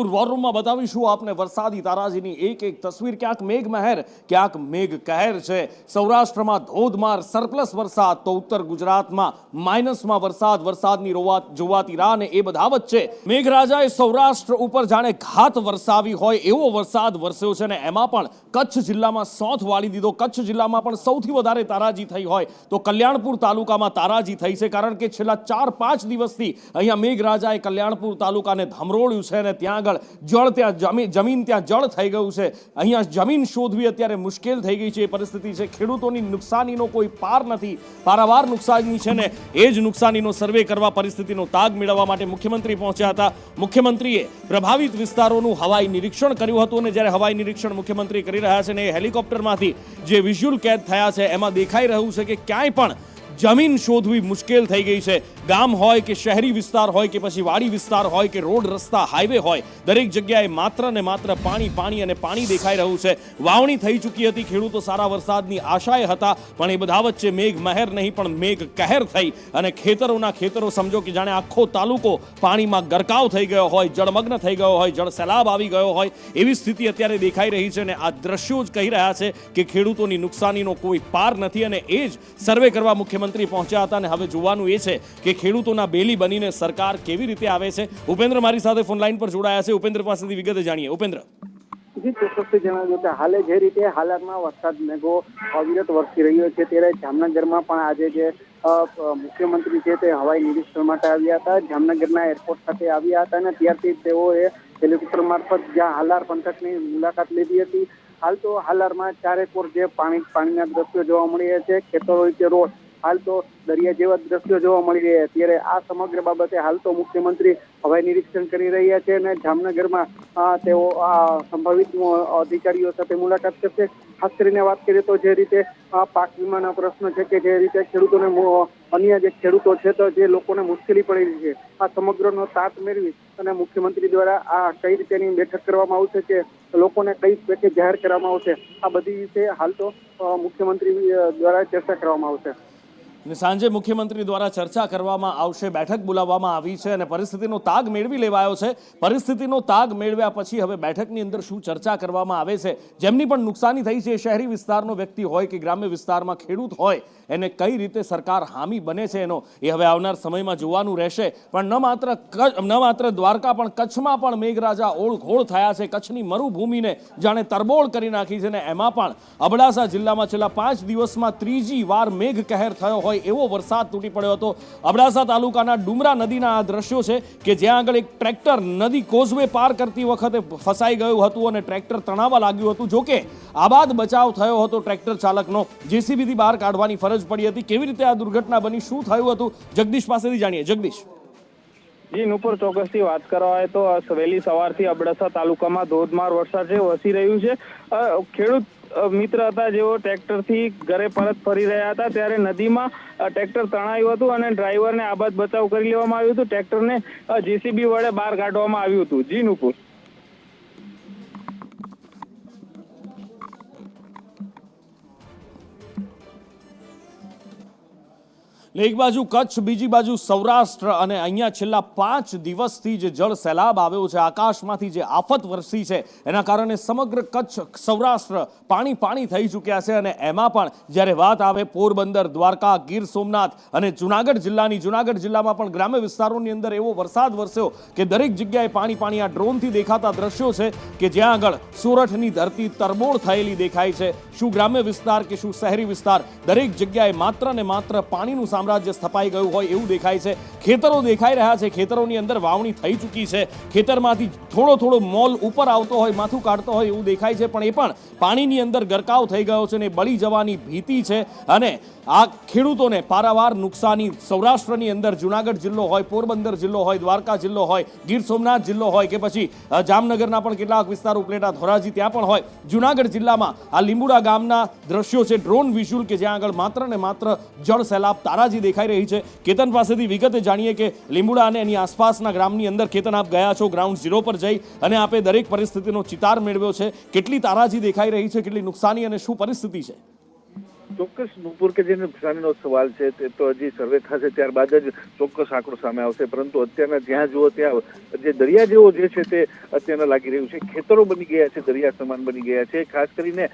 વિસ્તૃત વોર રૂમમાં બતાવીશું આપને વરસાદી તારાજીની એક એક તસવીર। ક્યાંક મેઘ મહેર, ક્યાંક મેઘ કહેર છે। સૌરાષ્ટ્રમાં ધોધમાર સરપ્લસ વરસાદ તો ઉત્તર ગુજરાતમાં માઇનસમાં વરસાદ, વરસાદની જોવાતી રાહ ને એ બધા વચ્ચે મેઘરાજાએ સૌરાષ્ટ્ર ઉપર જાણે ઘાત વરસાવી હોય એવો વરસાદ વરસ્યો છે ને એમાં પણ કચ્છ જિલ્લામાં સોંથ વાળી દીધો। કચ્છ જિલ્લામાં પણ સૌથી વધારે તારાજી થઈ હોય તો કલ્યાણપુર તાલુકામાં તારાજી થઈ છે, કારણ કે છેલ્લા 4-5 દિવસથી અહીંયા મેઘરાજાએ કલ્યાણપુર તાલુકાને ધમરોળ્યું છે અને ત્યાં આગળ જળ, ત્યાં જમીન ત્યાં જળ થઈ ગયું છે। અહીંયા જમીન શોધવી અત્યારે મુશ્કેલ થઈ ગઈ છે એ પરિસ્થિતિ છે। ખેડૂતોની નુકસાનીનો કોઈ પાર નથી, પારાવાર નુકસાની છે ને એ જ નુકસાનીનો સર્વે કરવા, પરિસ્થિતિનો તાગ મેળવવા માટે મુખ્યમંત્રી પહોંચ્યા હતા। મુખ્યમંત્રીએ પ્રભાવિત વિસ્તારોનું હવાઈ નિરીક્ષણ કર્યું હતું અને જ્યારે હવાઈ નિરીક્ષણ મુખ્યમંત્રી કરી રહ્યા છે ને એ હેલિકોપ્ટરમાંથી જે વિઝ્યુઅલ કેદ થયા છે એમાં દેખાઈ રહ્યું છે કે ક્યાંય પણ જમીન શોધવી મુશ્કેલ થઈ ગઈ છે। ગામ હોય કે શહેરી વિસ્તાર હોય કે પછી વાડી વિસ્તાર હોય કે રોડ રસ્તા હાઈવે હોય, દરેક જગ્યાએ માત્ર ને માત્ર પાણી પાણી અને પાણી દેખાઈ રહ્યું છે। વાવણી થઈ ચૂકી હતી, ખેડૂતો સારા વરસાદની આશાએ હતા, પણ એ બધા વચ્ચે મેઘ મહેર નહીં પણ મેઘ કહેર થઈ અને ખેતરોના ખેતરો સમજો કે જાણે આખો તાલુકો પાણીમાં ગરકાવ થઈ ગયો હોય, જળમગ્ન થઈ ગયો હોય, જળ સૈલાબ આવી ગયો હોય એવી સ્થિતિ અત્યારે દેખાઈ રહી છે અને આ દ્રશ્યો જ કહી રહ્યા છે કે ખેડૂતોની નુકસાનીનો કોઈ પાર નથી અને એ જ સર્વે કરવા મુખ્યમંત્રી પહોંચ્યા હતા અને હવે જોવાનું એ છે કે ખેડૂતોના બેલી બનીને સરકાર કેવી રીતે આવે છે। ઉપેન્દ્ર મારી સાથે ફોન લાઈન પર જોડાયા છે, ઉપેન્દ્ર પાસેથી વિગતે જાણીએ। ઉપેન્દ્ર જી, ચોક્કસથી જણાવ્યું કે હાલે જે રીતે હાલમાં વરસાદ મેઘો અવિરત વરસી રહ્યો છે ત્યારે જામનગરમાં પણ આજે જે મુખ્યમંત્રી છે તે હવાઈ નિરીક્ષણ માટે આવ્યા હતા। જામનગરના એરપોર્ટ ખાતે આવ્યા હતા અને ત્યારથી તેઓએ હેલિકોપ્ટર મારફત જ્યાં હાલાર પંથકની મુલાકાત લીધી હતી। હાલ તો હાલારમાં ચારેકોર જે પાણીના દ્રશ્યો જોવા મળી રહ્યા છે, ખેતરો રીતે રોડ, હાલ તો દરિયા જેવા દ્રશ્યો જોવા મળી રહ્યા। ત્યારે આ સમગ્ર બાબતે હાલ તો મુખ્યમંત્રી હવાઈ નિરીક્ષણ કરી રહ્યા છે અને જામનગરમાં તેઓ સંભવિત અધિકારીઓ સાથે મુલાકાત કરશે। ખાસ કરીને વાત કરીએ તો જે રીતે પાક વીમાના પ્રશ્નો છે કે જે રીતે ખેડૂતોને અન્ય જે ખેડૂતો છે તો જે લોકોને મુશ્કેલી પડી રહી છે, આ સમગ્રનો તાત મેળવી અને મુખ્યમંત્રી દ્વારા આ કઈ રીતેની બેઠક કરવામાં આવશે કે લોકોને કઈ પેકેજ જાહેર કરવામાં આવશે, આ બધી વિશે હાલ તો મુખ્યમંત્રી દ્વારા ચર્ચા કરવામાં આવશે। સાંજે મુખ્યમંત્રી દ્વારા ચર્ચા કરવામાં આવશે, બેઠક બોલાવવામાં આવી છે અને પરિસ્થિતિનો તાગ મેળવી લેવાયો છે। પરિસ્થિતિનો તાગ મેળવ્યા પછી હવે બેઠકની અંદર શું ચર્ચા કરવામાં આવે છે, જેમની પણ નુકસાની થઈ છે, શહેરી વિસ્તારનો વ્યક્તિ હોય કે ગ્રામ્ય વિસ્તારમાં ખેડૂત હોય, એને કઈ રીતે સરકાર હામી બને છે એનો એ હવે આવનાર સમયમાં જોવાનું રહેશે। પણ ન માત્ર દ્વારકા પણ કચ્છમાં પણ મેઘરાજા ઓળઘોળ થયા છે, કચ્છની મરુભૂમિને જાણે તરબોળ કરી નાખી છે ને એમાં પણ અબડાસા જિલ્લામાં છેલ્લા 5 દિવસમાં ત્રીજી વાર મેઘ કહેર થયો હોય એવો વરસાદ તૂટી પડ્યો હતો। અબડાસા તાલુકાના ડુમરા નદીના આ દ્રશ્યો છે કે જ્યાં આગળ એક ટ્રેક્ટર નદી કોઝવે પાર કરતી વખતે ફસાઈ ગયું હતું અને ટ્રેક્ટર તણાવવા લાગ્યું હતું। જોકે આબાદ બચાવ થયો હતો ટ્રેક્ટર ચાલકનો, જેસીબીથી બહાર કાઢવાની ફરજ પડી હતી। કેવી રીતે આ દુર્ઘટના બની, શું થયું હતું, જગદીશ પાસેથી જાણીએ। જગદીશ જી, નુપુર ચોક્કસથી વાત કરવા આવે તો વહેલી સવારથી અબડાસા તાલુકામાં ધોધમાર વરસાદ છે વરસી રહ્યું છે। ખેડૂત મિત્ર હતા જેઓ ટ્રેક્ટરથી ઘરે પરત ફરી રહ્યા હતા ત્યારે નદીમાં ટ્રેક્ટર તણાયું હતું અને ડ્રાઈવરને આબાદ બચાવ કરી લેવામાં આવ્યું હતું। ટ્રેક્ટરને જેસીબી વડે બહાર કાઢવામાં આવ્યું હતું। જી નુપુર। એક બાજુ કચ્છ, બીજી બાજુ સૌરાષ્ટ્ર અને અહીંયા છેલ્લા 5 દિવસથી જે જળ સૈલાબ આવ્યો છે, આકાશમાંથી જે આફત વરસી છે એના કારણે સમગ્ર કચ્છ, સૌરાષ્ટ્ર પાણી થઈ ચૂક્યા છે અને એમાં પણ જ્યારે વાત આવે પોરબંદર, દ્વારકા, ગીર સોમનાથ અને જુનાગઢ જિલ્લામાં પણ ગ્રામ્ય વિસ્તારોની અંદર એવો વરસાદ વરસ્યો કે દરેક જગ્યાએ પાણી આ ડ્રોનથી દેખાતા દ્રશ્યો છે કે જ્યાં આગળ સોરઠની ધરતી તરબોળ થયેલી દેખાય છે। શું ગ્રામ્ય વિસ્તાર કે શું શહેરી વિસ્તાર, દરેક જગ્યાએ માત્ર ને માત્ર પાણીનું સામ્રાજ્ય સ્થપાઈ ગયું હોય એવું દેખાય છે। ખેતરો દેખાઈ રહ્યા છે, ખેતરોની અંદર વાવણી થઈ ચૂકી છે, ખેતરમાંથી થોડો મોલ ઉપર આવતો હોય, માથું કાઢતો હોય એવું દેખાય છે, પણ એ પણ પાણીની અંદર ગરકાવ થઈ ગયો છે ને બળી જવાની ભીતિ છે અને આ ખેડૂતોને પારાવાર નુકસાની સૌરાષ્ટ્રની અંદર જુનાગઢ જિલ્લો હોય, પોરબંદર જિલ્લો હોય, દ્વારકા જિલ્લો હોય, ગીર સોમનાથ જિલ્લો હોય કે પછી જામનગરના પણ કેટલાક વિસ્તારો, ઉપલેટા, ધોરાજી ત્યાં પણ હોય, જુનાગઢ જિલ્લામાં આ લીંબુડા ગામના દ્રશ્યો છે, ડ્રોન વિઝ્યુઅલ કે જ્યાં આગળ માત્ર ને માત્ર જળ સૈલાબ તારાજી દેખાઈ રહી છે। કેતન પાસેથી વિગતે જાણીએ કે લીંબુડા અને એની આસપાસના ગ્રામની અંદર કેતન આપ ગયા છો ગ્રાઉન્ડ ઝીરો પર જઈ અને આપે દરેક પરિસ્થિતિનો ચિતાર મેળવ્યો છે, કેટલી તારાજી દેખાઈ રહી છે, કેટલી નુકસાની અને શું પરિસ્થિતિ છે? ચોક્કસ નુપુર કે જે નુકસાનીનો સવાલ છે તે તો હજી સર્વે થશે ત્યારબાદ જ ચોક્કસ આંકડો સામે આવશે, પરંતુ અત્યારના જ્યાં જુઓ ત્યાં જે દરિયા જેવો જે છે તે અત્યારના લાગી રહ્યું છે. ખેતરો બની ગયા છે, દરિયા સમાન બની ગયા છે. ખાસ કરીને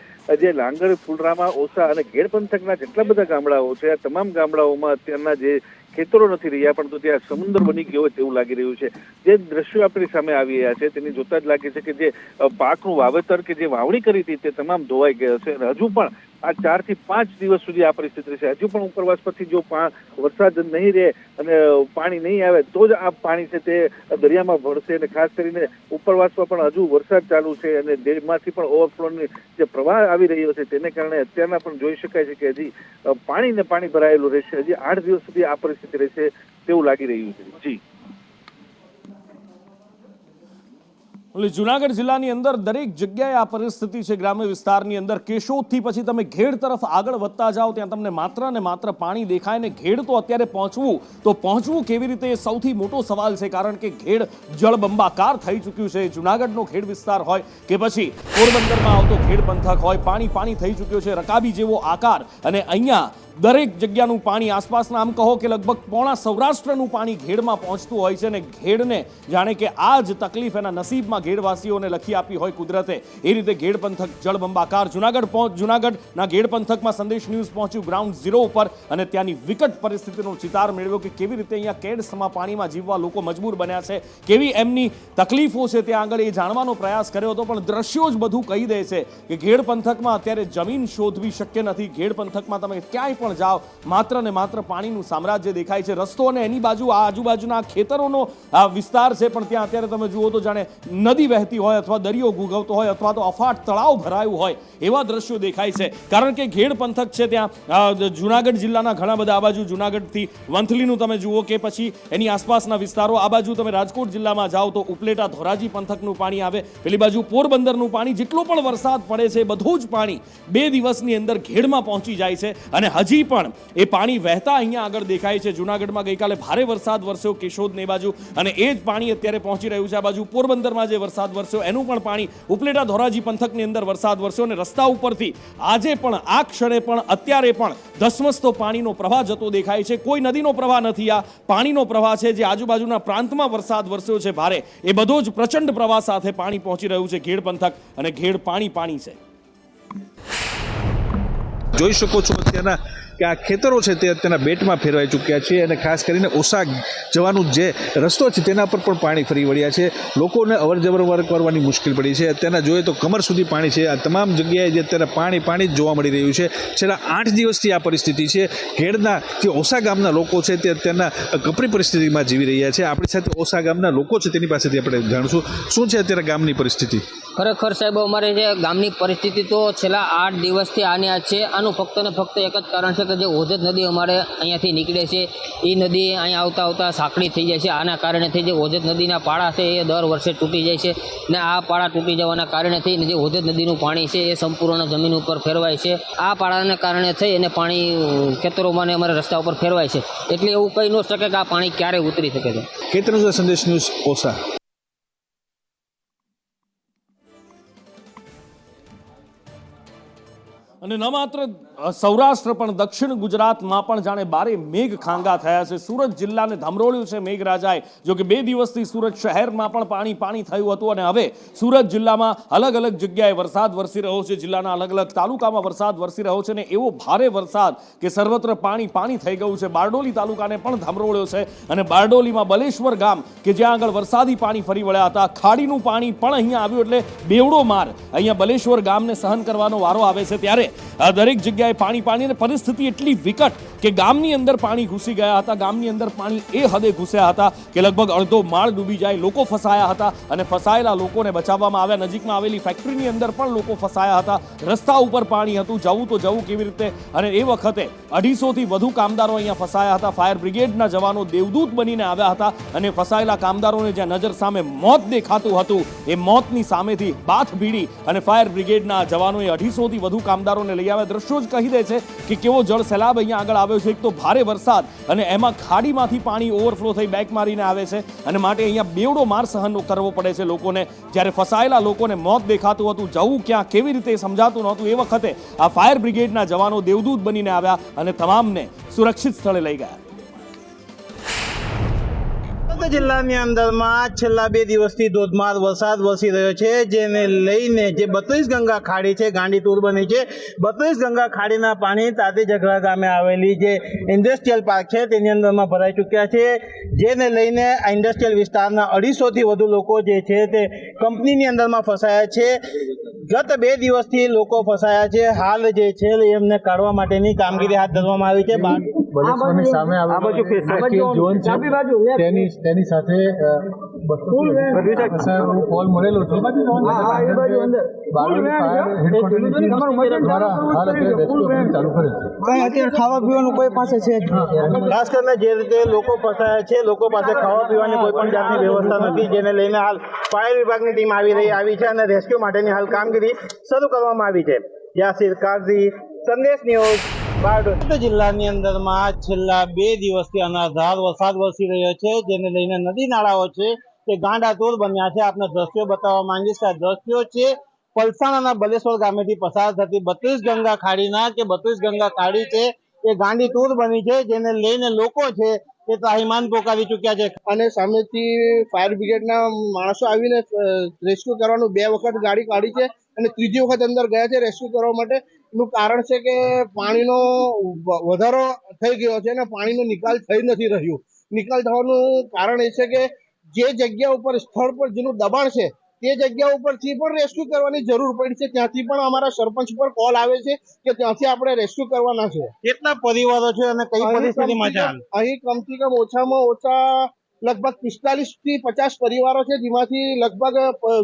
જે લાંગર, ફુલરામા, ઓસા અને ઘેડ પંથકના જેટલા બધા ગામડાઓ છે, આ તમામ ગામડાઓમાં અત્યારના જે ખેતરો નથી રહ્યા, પરંતુ ત્યાં સમુદ્ર બની ગયો હોય તેવું લાગી રહ્યું છે. જે દ્રશ્યો આપણી સામે આવી રહ્યા છે તેની જોતા જ લાગે છે કે જે પાકનું વાવેતર કે જે વાવણી કરી હતી તે તમામ ધોવાઈ ગયો છે. અને હજુ પણ આ 4 થી 5 દિવસ સુધી આ પરિસ્થિતિ છે. હજુ પણ ઉપરવાસ પરથી જો વરસાદ નહીં રહે અને પાણી નહીં આવે તો જ આ પાણી છે તે દરિયામાં ભળશે. અને ખાસ કરીને ઉપરવાસમાં પણ હજુ વરસાદ ચાલુ છે અને ડેમમાંથી પણ ઓવરફ્લોની જે પ્રવાહ આવી રહ્યો છે તેને કારણે અત્યારના પણ જોઈ શકાય છે કે હજી પાણી ભરાયેલું રહેશે. હજી 8 દિવસ સુધી આ પરિસ્થિતિ રહેશે તેવું લાગી રહ્યું છે. જી જુનાગઢ જિલ્લાની અંદર દરેક જગ્યાએ આ પરિસ્થિતિ છે. ગ્રામ્ય વિસ્તારની અંદર કેશોદથી પછી તમે ઘેડ તરફ આગળ વધતા જાઓ ત્યાં તમને માત્ર ને માત્ર પાણી દેખાય. ને ઘેડ તો અત્યારે પહોંચવું કેવી રીતે એ સૌથી મોટો સવાલ છે, કારણ કે ઘેડ જળબંબાકાર થઈ ચૂક્યું છે. જુનાગઢનો ઘેડ વિસ્તાર હોય કે પછી પોરબંદરમાં આવતો ઘેડ પંથક હોય, પાણી થઈ ચૂક્યો છે, રકાબી જેવો આકાર. અને અહીંયા દરેક જગ્યાનું પાણી આસપાસના આમ કહો કે લગભગ પોણા સૌરાષ્ટ્રનું પાણી ઘેડમાં પહોંચતું હોય છે. અને ઘેડને જાણે કે આ જ તકલીફ એના નસીબમાં ઘેડવાસીઓને લખી આપી હોય કુદરતે, એ રીતે ઘેડ પંથક જળબંબાકાર. જુનાગઢના ઘેડ પંથકમાં સંદેશ ન્યૂઝ પહોંચ્યું ગ્રાઉન્ડ ઝીરો ઉપર અને ત્યાંની વિકટ પરિસ્થિતિનો ચિતાર મેળવ્યો કે કેવી રીતે અહીંયા કેડસમાં પાણીમાં જીવવા લોકો મજબૂર બન્યા છે, કેવી એમની તકલીફો છે ત્યાં આગળ એ જાણવાનો પ્રયાસ કર્યો હતો. પણ દ્રશ્યો જ બધું કહી દે છે કે ઘેડ પંથકમાં અત્યારે જમીન શોધવી શક્ય નથી. ઘેડ પંથકમાં તમે ક્યાંય પણ જાઓ માત્ર ને માત્ર પાણીનું સામ્રાજ્ય દેખાય છે. રસ્તો અને એની બાજુ આ આજુબાજુના ખેતરોનો વિસ્તાર છે, પણ ત્યાં અત્યારે તમે જુઓ તો જાણે નદી વહેતી હોય અથવા દરિયો ગુગવતો હોય અથવા તો અફાટ તળાવ ભરાયું હોય એવા દ્રશ્યો દેખાય છે. કારણ કે ઘેડ પંથક છે ત્યાં જુનાગઢ જિલ્લાના ઘણા બધા, આ બાજુ જુનાગઢથી વંથલીનું તમે જુઓ કે પછી એની આસપાસના વિસ્તારો, આ બાજુ તમે રાજકોટ જિલ્લામાં જાઓ તો ઉપલેટા ધોરાજી પંથકનું પાણી આવે, પેલી બાજુ પોરબંદરનું પાણી. જેટલો પણ વરસાદ પડે છે બધું જ પાણી 2 દિવસની અંદર ઘેડમાં પહોંચી જાય છે. અને હજી પણ એ પાણી વહેતા અહીંયા આગળ દેખાય છે. જુનાગઢમાં ગઈકાલે ભારે વરસાદ વરસ્યો કેશોદ ને બાજુ, અને એ જ પાણી અત્યારે પહોંચી રહ્યું છે. આ બાજુ પોરબંદરમાં જે વરસાદ વરસ્યો એનું પણ પાણી, ઉપલેટા ધોરાજી પંથકની અંદર વરસાદ વરસ્યો અને રસ્તા ઉપરથી આજે પણ આ ક્ષણે પણ અત્યારે પણ ધસમસતો પાણીનો પ્રવાહ જતો દેખાય છે. કોઈ નદીનો પ્રવાહ નથી, આ પાણીનો પ્રવાહ છે. જે આજુબાજુના પ્રાંતમાં વરસાદ વરસ્યો છે ભારે, એ બધો જ પ્રચંડ પ્રવાહ સાથે પાણી પહોંચી રહ્યું છે ઘેડ પંથક, અને ઘેડ પાણી છે. જોઈ શકો છો અત્યારના કે આ ખેતરો છે તે અત્યારના બેટમાં ફેરવાઈ ચૂક્યા છે. અને ખાસ કરીને ઓસા જવાનું જે રસ્તો છે તેના પર પણ પાણી ફરી વળ્યા છે. લોકોને અવરજવર કરવાની મુશ્કેલ પડી છે. અત્યારના જોઈએ તો કમર સુધી પાણી છે. આ તમામ જગ્યાએ જે અત્યારે પાણી જ જોવા મળી રહ્યું છે. છેલ્લા 8 દિવસથી આ પરિસ્થિતિ છે. ઘેડના જે ઓસા ગામના લોકો છે તે અત્યારના કપરી પરિસ્થિતિમાં જીવી રહ્યા છે. આપણી સાથે ઓસા ગામના લોકો છે તેની પાસેથી આપણે જાણીશું શું છે અત્યારે ગામની પરિસ્થિતિ. ખરેખર સાહેબ, અમારે જે ગામની પરિસ્થિતિ તો છેલ્લા 8 દિવસથી આની આ છે. આનું ફક્ત ને ફક્ત એક જ કારણ છે કે જે ઓજત નદી અમારે અહીંયાથી નીકળે છે એ નદી અહીંયા આવતા સાંકડી થઈ જાય છે. આના કારણેથી જે ઓજત નદીના પાળા છે એ દર વર્ષે તૂટી જાય છે. ને આ પાળા તૂટી જવાના કારણેથી જે ઓજત નદીનું પાણી છે એ સંપૂર્ણ જમીન ઉપર ફેરવાય છે. આ પાળાને કારણે થઈ અને પાણી ખેતરોમાં ને અમારે રસ્તા ઉપર ફેરવાય છે. એટલે એવું કહી ન શકે કે આ પાણી ક્યારે ઉતરી શકે છે. ખેતરનો સંદેશ ન્યૂઝ ઓસા. અને ન માત્ર સૌરાષ્ટ્ર પણ દક્ષિણ ગુજરાતમાં પણ જાણે બારે મેઘ ખાંગા થયા છે. સુરત જિલ્લાને ધમરોળ્યું છે મેઘરાજાએ. જો કે 2 દિવસથી સુરત શહેરમાં પણ પાણી થયું હતું અને હવે સુરત જિલ્લામાં અલગ અલગ જગ્યાએ વરસાદ વરસી રહ્યો છે. જિલ્લાના અલગ અલગ તાલુકામાં વરસાદ વરસી રહ્યો છે ને એવો ભારે વરસાદ કે સર્વત્ર પાણી થઈ ગયું છે. બારડોલી તાલુકાને પણ ધમરોળ્યો છે અને બારડોલીમાં બલેશ્વર ગામ કે જ્યાં આગળ વરસાદી પાણી ફરી વળ્યા હતા, ખાડીનું પાણી પણ અહીંયા આવ્યું એટલે બેવડો માર અહીંયા બલેશ્વર ગામને સહન કરવાનો વારો આવે છે. ત્યારે દરેક જગ્યાએ પાણી અને પરિસ્થિતિ એટલી વિકટ કે ગામની અંદર પાણી ઘૂસી ગયા હતા. ગામની અંદર પાણી એ હદે ઘૂસ્યા હતા કે લગભગ અડધો માળ ડૂબી જાય. લોકો ફસાયા હતા અને ફસાયેલા લોકોને બચાવવામાં આવ્યા. નજીકમાં આવેલી ફેક્ટરીની અંદર પણ લોકો ફસાયા હતા. રસ્તા ઉપર પાણી હતું, જવું તો જવું કેવી રીતે. અને એ વખતે 250 થી વધુ કામદારો અહીંયા ફસાયા હતા. ફાયર બ્રિગેડના જવાનો દેવદૂત બનીને આવ્યા હતા અને ફસાયેલા કામદારોને જ્યાં નજર સામે મોત દેખાતું હતું એ મોતની સામેથી બાથ ભીડી અને ફાયર બ્રિગેડના જવાનોએ 250 થી વધુ કામદારોને સમાચારોને લઈ આવ્યા. દ્રશ્યો જ કહી દે છે કે કેવો જળ સૈલાબ અહીંયા આગળ આવ્યો છે. એક તો ભારે વરસાદ અને એમાં ખાડીમાંથી પાણી ઓવરફ્લો થઈ બેક મારીને આવે છે અને માટે અહીંયા બેવડો માર સહન કરવો પડે છે લોકોને. જ્યારે ફસાયેલા લોકોને મોત દેખાતું હતું, જવું ક્યાં કેવી રીતે સમજાતું નહોતું, એ વખતે આ ફાયર બ્રિગેડના જવાનો દેવદૂત બનીને આવ્યા અને તમામને સુરક્ષિત સ્થળે લઈ ગયા. જિલ્લાની અંદરમાં છેલ્લા 2 દિવસથી ધોધમાર વરસાદ વરસી રહ્યો છે, જેને લઈને જે 32 ગંગા ખાડી છે ગાંડીતુર બની છે. 32 ગંગા ખાડીના પાણી તાતી ઝઘડા ગામે આવેલી જે ઇન્ડસ્ટ્રીયલ પાર્ક છે તેની અંદરમાં ભરાઈ ચૂક્યા છે, જેને લઈને આ ઇન્ડસ્ટ્રીયલ વિસ્તારના 250થી વધુ લોકો જે છે તે કંપનીની અંદરમાં ફસાયા છે. ગત 2 દિવસથી લોકો ફસાયા છે. હાલ જે છે એમને કાઢવા માટેની કામગીરી હાથ ધરવામાં આવી છે. બલેશ્વરની સામે ઝોન છે તેની સાથે કોલ મળેલો છે દ્વારા હાલ અત્યારે રેસ્ક્યુ ચાલુ કરે છે. અત્યારે ખાવા પીવાનું કોઈ પાસે છે ખાસ કરીને જે રીતે લોકો ફસાયા છે, લોકો પાસે ખાવા પીવાની કોઈ પણ જાતની વ્યવસ્થા નથી, જેને લઈને હાલ ફાયર વિભાગની ટીમ આવી છે અને રેસ્ક્યુ માટેની હાલ કામગીરી શરૂ કરવામાં આવી છે. યાસીર કાઝી, સંદેશ ન્યૂઝ, બારડોલી. જિલ્લાની અંદરમાં છેલ્લા 2 દિવસથી અનરાધાર વરસાદ વરસી રહ્યો છે, જેને લઈને નદી નાળાઓ છે તે ગાંડાતુર બન્યા છે. આપને દ્રશ્યો બતાવવા માંગીશ કે આ દ્રશ્યો છે પલસાણાના બલેશ્વર ગામેથી પસાર થતી 32 ગંગા ખાડીના કે 32 ગંગા ખાડી છે એ ગાંડીતુર બની છે, જેને લઈને લોકો છે એ ત્રાહિમામ પોકારી ચૂક્યા છે. અને સામેથી ફાયર બ્રિગેડના માણસો આવીને રેસ્ક્યુ કરવાનું 2 વખત ગાડી કાઢી છે અને ત્રીજી વખત અંદર ગયા છે રેસ્ક્યુ કરવા માટે. એનું કારણ છે કે પાણીનો વધારો થઈ ગયો છે અને પાણીનો નિકાલ થઈ નથી રહ્યું. નિકાલ થવાનું કારણ એ છે કે જે જગ્યા ઉપર સ્થળ પર જેનું દબાણ છે તે જગ્યા ઉપરથી પણ રેસ્ક્યુ કરવાની જરૂર પડી છે. ત્યાંથી પણ અમારા સરપંચ પર કોલ આવે છે કે ત્યાંથી આપણે રેસ્ક્યુ કરવાના છે. કેટલા પરિવારો છે અને કઈ પરિસ્થિતિમાં છે? અહીં કમથી કમ ઓછામાં ઓછા લગભગ 45 થી 50 પરિવારો છે, જેમાંથી લગભગ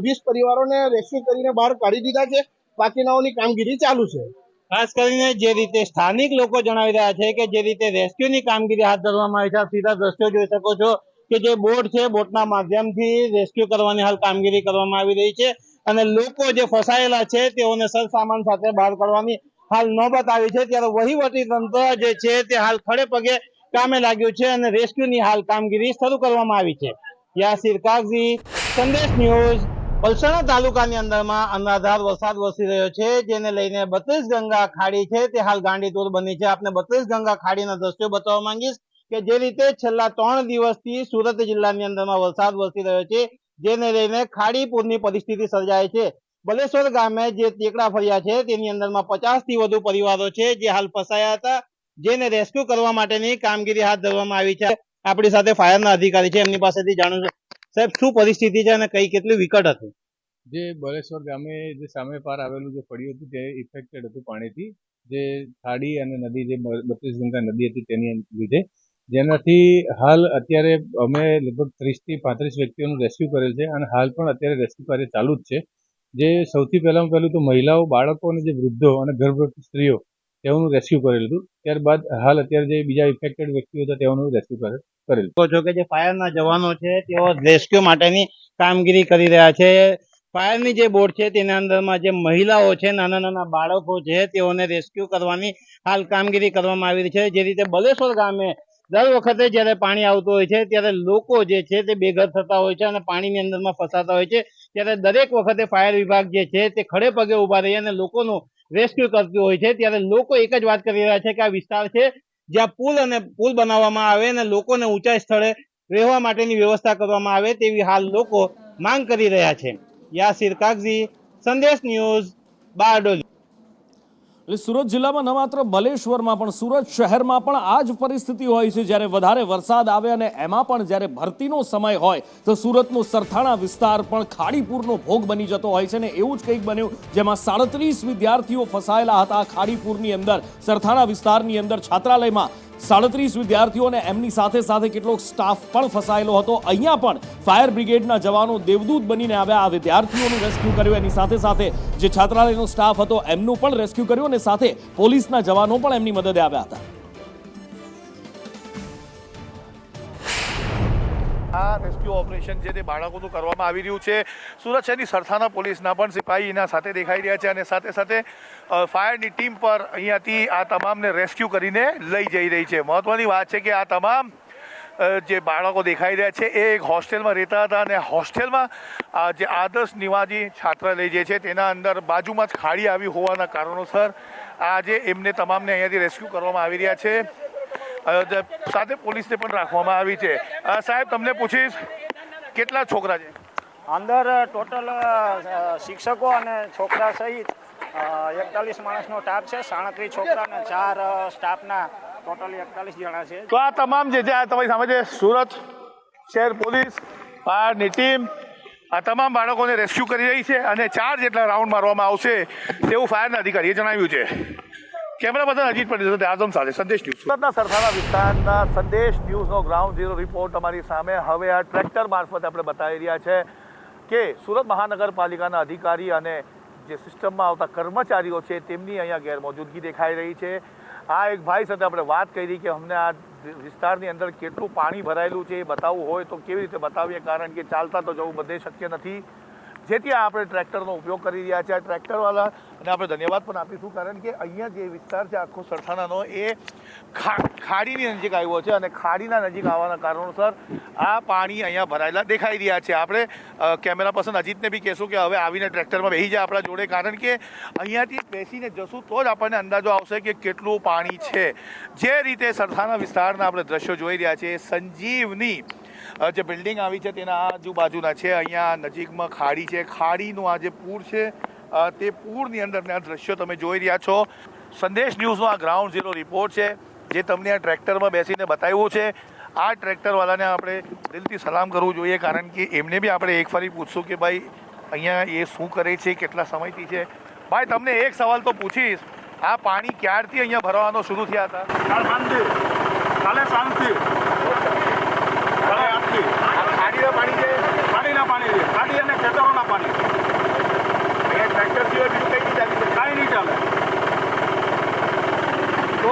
20 પરિવારોને રેસ્ક્યુ કરીને બહાર કાઢી દીધા છે. બાકીનાઓની કામગીરી ચાલુ છે. ખાસ કરીને જે રીતે સ્થાનિક લોકો જણાવી રહ્યા છે કે જે રીતે રેસ્ક્યુની કામગીરી હાથ ધરવામાં આવી છે, સીધા દ્રશ્યો જોઈ શકો છો કે જે બોટ છે બોટના માધ્યમથી રેસ્ક્યુ કરવાની હાલ કામગીરી કરવામાં આવી રહી છે અને લોકો જે ફસાયેલા છે તેઓને સરસામાન સાથે બહાર કાઢવાની હાલ નોબત આવી છે. ત્યારે વહીવટી તંત્ર જે છે તે હાલ ખડે પગે કામે લાગ્યું છે અને રેસ્ક્યુની હાલ કામગીરી શરૂ કરવામાં આવી છે. યાસીર કાઝી, સંદેશ ન્યૂઝ. પલસાણા તાલુકાની અંદરમાં અનરાધાર વરસાદ વરસી રહ્યો છે, જેને લઈને 32 ગંગા ખાડી છે તે હાલ ગાંડીતુર બની છે. આપને 32 ગંગા ખાડીના દ્રશ્યો બતાવવા માંગીશ કે જે રીતે છેલ્લા 3 દિવસથી સુરત જિલ્લાની અંદરમાં વરસાદ વરસી રહ્યો છે, જેને લઈને ખાડીપુરની પરિસ્થિતિ સર્જાય છે. બલેશ્વર ગામે જે ટેકડા ફર્યા છે તેની અંદરમાં 50 થી વધુ પરિવારો છે જે હાલ ફસાયા હતા, જેને રેસ્ક્યુ કરવા માટેની કામગીરી હાથ ધરવામાં આવી છે. આપણી સાથે ફાયરના અધિકારી છે, એમની પાસેથી જાણું છું. સાહેબ, શું પરિસ્થિતિ છે અને કેટલી વિકટ હતી? જે બલેશ્વર ગામે જે સામે પાર આવેલું જે ફળિયું હતું તે ઇફેક્ટેડ હતું પાણીથી, જે ખાડી અને નદી જે 32 ગંગા નદી હતી તેની લીધે, જેનાથી હાલ અત્યારે અમે લગભગ 30 થી 35 વ્યક્તિઓનું રેસ્ક્યુ કરેલ છે અને હાલ પણ અત્યારે રેસ્ક્યુ કાર્ય ચાલુ જ છે. જે સૌથી પહેલું તો મહિલાઓ, બાળકો અને જે વૃદ્ધો અને ગર્ભવતી સ્ત્રીઓ તેઓનું રેસ્ક્યુ કરેલું હતું. ત્યારબાદ હાલ અત્યારે જે બીજા ઇફેક્ટેડ વ્યક્તિઓ હતા તેઓનું રેસ્ક્યુ કરેલું. છો કે જે ફાયરના જવાનો છે તેઓ રેસ્ક્યુ માટેની કામગીરી કરી રહ્યા છે. ફાયરની જે બોટ છે તેના અંદરમાં જે મહિલાઓ છે, નાના નાના બાળકો છે, તેઓને રેસ્ક્યુ કરવાની હાલ કામગીરી કરવામાં આવી રહી છે. જે રીતે બલેશ્વર ગામે દર વખતે જ્યારે પાણી આવતું હોય છે ત્યારે લોકો જે છે તે બેઘર થતા હોય છે અને પાણીની અંદરમાં ફસાતા હોય છે. ત્યારે દરેક વખતે ફાયર વિભાગ જે છે તે ખડે પગે ઉભા રહી અને લોકોનું રેસ્ક્યુ કરતું હોય છે. ત્યારે લોકો એક જ વાત કરી રહ્યા છે કે આ વિસ્તાર છે જ્યાં પુલ બનાવવામાં આવે અને લોકોને ઊંચાઈ સ્થળે રહેવા માટેની વ્યવસ્થા કરવામાં આવે તેવી હાલ લોકો માંગ કરી રહ્યા છે. યાસીર કાઝી, સંદેશ ન્યૂઝ, બારડોલી. સુરત જિલ્લામાં ન માત્ર બલેશ્વરમાં પણ સુરત શહેરમાં પણ આ જ પરિસ્થિતિ હોય છે. જ્યારે વધારે વરસાદ આવે અને એમાં પણ જ્યારે ભરતીનો સમય હોય તો સુરતનો સરથાણા વિસ્તાર પણ ખાડીપુરનો ભોગ બની જતો હોય છે ને એવું જ કંઈક બન્યું, જેમાં 37 વિદ્યાર્થીઓ ફસાયેલા હતા ખાડીપુરની અંદર. સરથાણા વિસ્તારની અંદર છાત્રાલયમાં 37 વિદ્યાર્થીઓ અને એમની સાથે સાથે કેટલોક સ્ટાફ પણ ફસાયેલો હતો. અહીંયા પણ ફાયર બ્રિગેડના જવાનો દેવદૂત બનીને આવ્યા, આ વિદ્યાર્થીઓનું રેસ્ક્યુ કર્યું. એની સાથે સાથે જે છાત્રાલયનો સ્ટાફ હતો એમનું પણ રેસ્ક્યુ કર્યું અને સાથે પોલીસના જવાનો પણ એમની મદદે આવ્યા હતા. આ રેસ્ક્યુ ઓપરેશન છે તે બાળકોનું કરવામાં આવી રહ્યું છે. સુરત શહેરની સરથાના પોલીસના પણ સિપાહી એના સાથે દેખાઈ રહ્યા છે અને સાથે સાથે ફાયરની ટીમ પર અહીંયાથી આ તમામને રેસ્ક્યુ કરીને લઈ જઈ રહી છે. મહત્વની વાત છે કે આ તમામ જે બાળકો દેખાઈ રહ્યા છે એ એક હોસ્ટેલમાં રહેતા હતા અને હોસ્ટેલમાં જે આદર્શ નિવાસી છાત્રાલય જે છે તેના અંદર બાજુમાં જ ખાડી આવી હોવાના કારણોસર આજે એમને તમામને અહીંયાથી રેસ્ક્યુ કરવામાં આવી રહ્યા છે. સાથે પોલીસને પણ રાખવામાં આવી છે. સાહેબ, તમને પૂછીશ, કેટલા છોકરા છે અંદર? ટોટલ શિક્ષકો અને છોકરા સહિત 41 માણસનો સ્ટાફ છે. 37 છોકરા અને 4 સ્ટાફના ટોટલ 41 જણા છે. તો આ તમામ જે છે આ તમારી સામે છે સુરત શહેર પોલીસ ફાયરની ટીમ આ તમામ બાળકોને રેસ્ક્યુ કરી રહી છે અને 4 જેટલા રાઉન્ડ મારવામાં આવશે તેવું ફાયરના અધિકારીએ જણાવ્યું છે. કેમેરા પર્સન અજીત પટેલ સાથે આઝમ સાથે સંદેશ ન્યૂઝ. સુરતના સરથાના વિસ્તારના સંદેશ ન્યૂઝનો ગ્રાઉન્ડ ઝીરો રિપોર્ટ અમારી સામે. હવે આ ટ્રેક્ટર મારફતે આપણે બતાવી રહ્યા છે કે સુરત મહાનગરપાલિકાના અધિકારી અને જે સિસ્ટમમાં આવતા કર્મચારીઓ છે તેમની અહીંયા ગેરમોજૂદગી દેખાઈ રહી છે. આ એક ભાઈ સાથે આપણે વાત કરી કે અમને આ વિસ્તારની અંદર કેટલું પાણી ભરાયેલું છે એ બતાવવું હોય તો કેવી રીતે બતાવીએ, કારણ કે ચાલતા તો જવું બધે શક્ય નથી. જેથી આપણે ટ્રેક્ટરનો ઉપયોગ કરી રહ્યા છીએ. આ ટ્રેક્ટરવાળા અને આપણે ધન્યવાદ પણ આપીશું, કારણ કે અહીંયા જે વિસ્તાર છે આખો સરથાનાનો એ ખાડીની નજીક આવ્યો છે અને ખાડીના નજીક આવવાના કારણોસર આ પાણી અહીંયા ભરાયેલા દેખાઈ રહ્યા છે. આપણે કેમેરા પર્સન અજીતને બી કહેશું કે હવે આવીને ટ્રેક્ટરમાં બેસી જાય આપણા જોડે, કારણ કે અહીંયાથી બેસીને જશું તો જ આપણને અંદાજો આવશે કે કેટલું પાણી છે. જે રીતે સરથાના વિસ્તારના આપણે દ્રશ્યો જોઈ રહ્યા છીએ, સંજીવની જે બિલ્ડિંગ આવી છે તેના આજુબાજુના છે. અહીંયા નજીકમાં ખાડી છે. ખાડીનું આ જે પૂર છે તે પૂરની અંદરના દ્રશ્યો તમે જોઈ રહ્યા છો. સંદેશ ન્યૂઝનો આ ગ્રાઉન્ડ ઝીરો રિપોર્ટ છે જે તમને આ ટ્રેક્ટરમાં બેસીને બતાવ્યો છે. આ ટ્રેક્ટરવાળાને આપણે દિલથી સલામ કરવું જોઈએ, કારણ કે એમને બી આપણે એક ફરી પૂછશું કે ભાઈ અહીંયા એ શું કરે છે, કેટલા સમયથી છે. ભાઈ, તમને એક સવાલ તો પૂછીશ, આ પાણી ક્યારથી અહીંયા ભરવાનો શરૂ થયા હતા? કાલે સાંજથી ખાડીના પાણી છે? ખાડીના પાણી છે, ખાડી અને ખેતરોના પાણી. અહીંયા ટ્રેક્ટર સિવાય બીજું કંઈ નહીં ચાલે? કાંઈ નહીં ચાલે. તો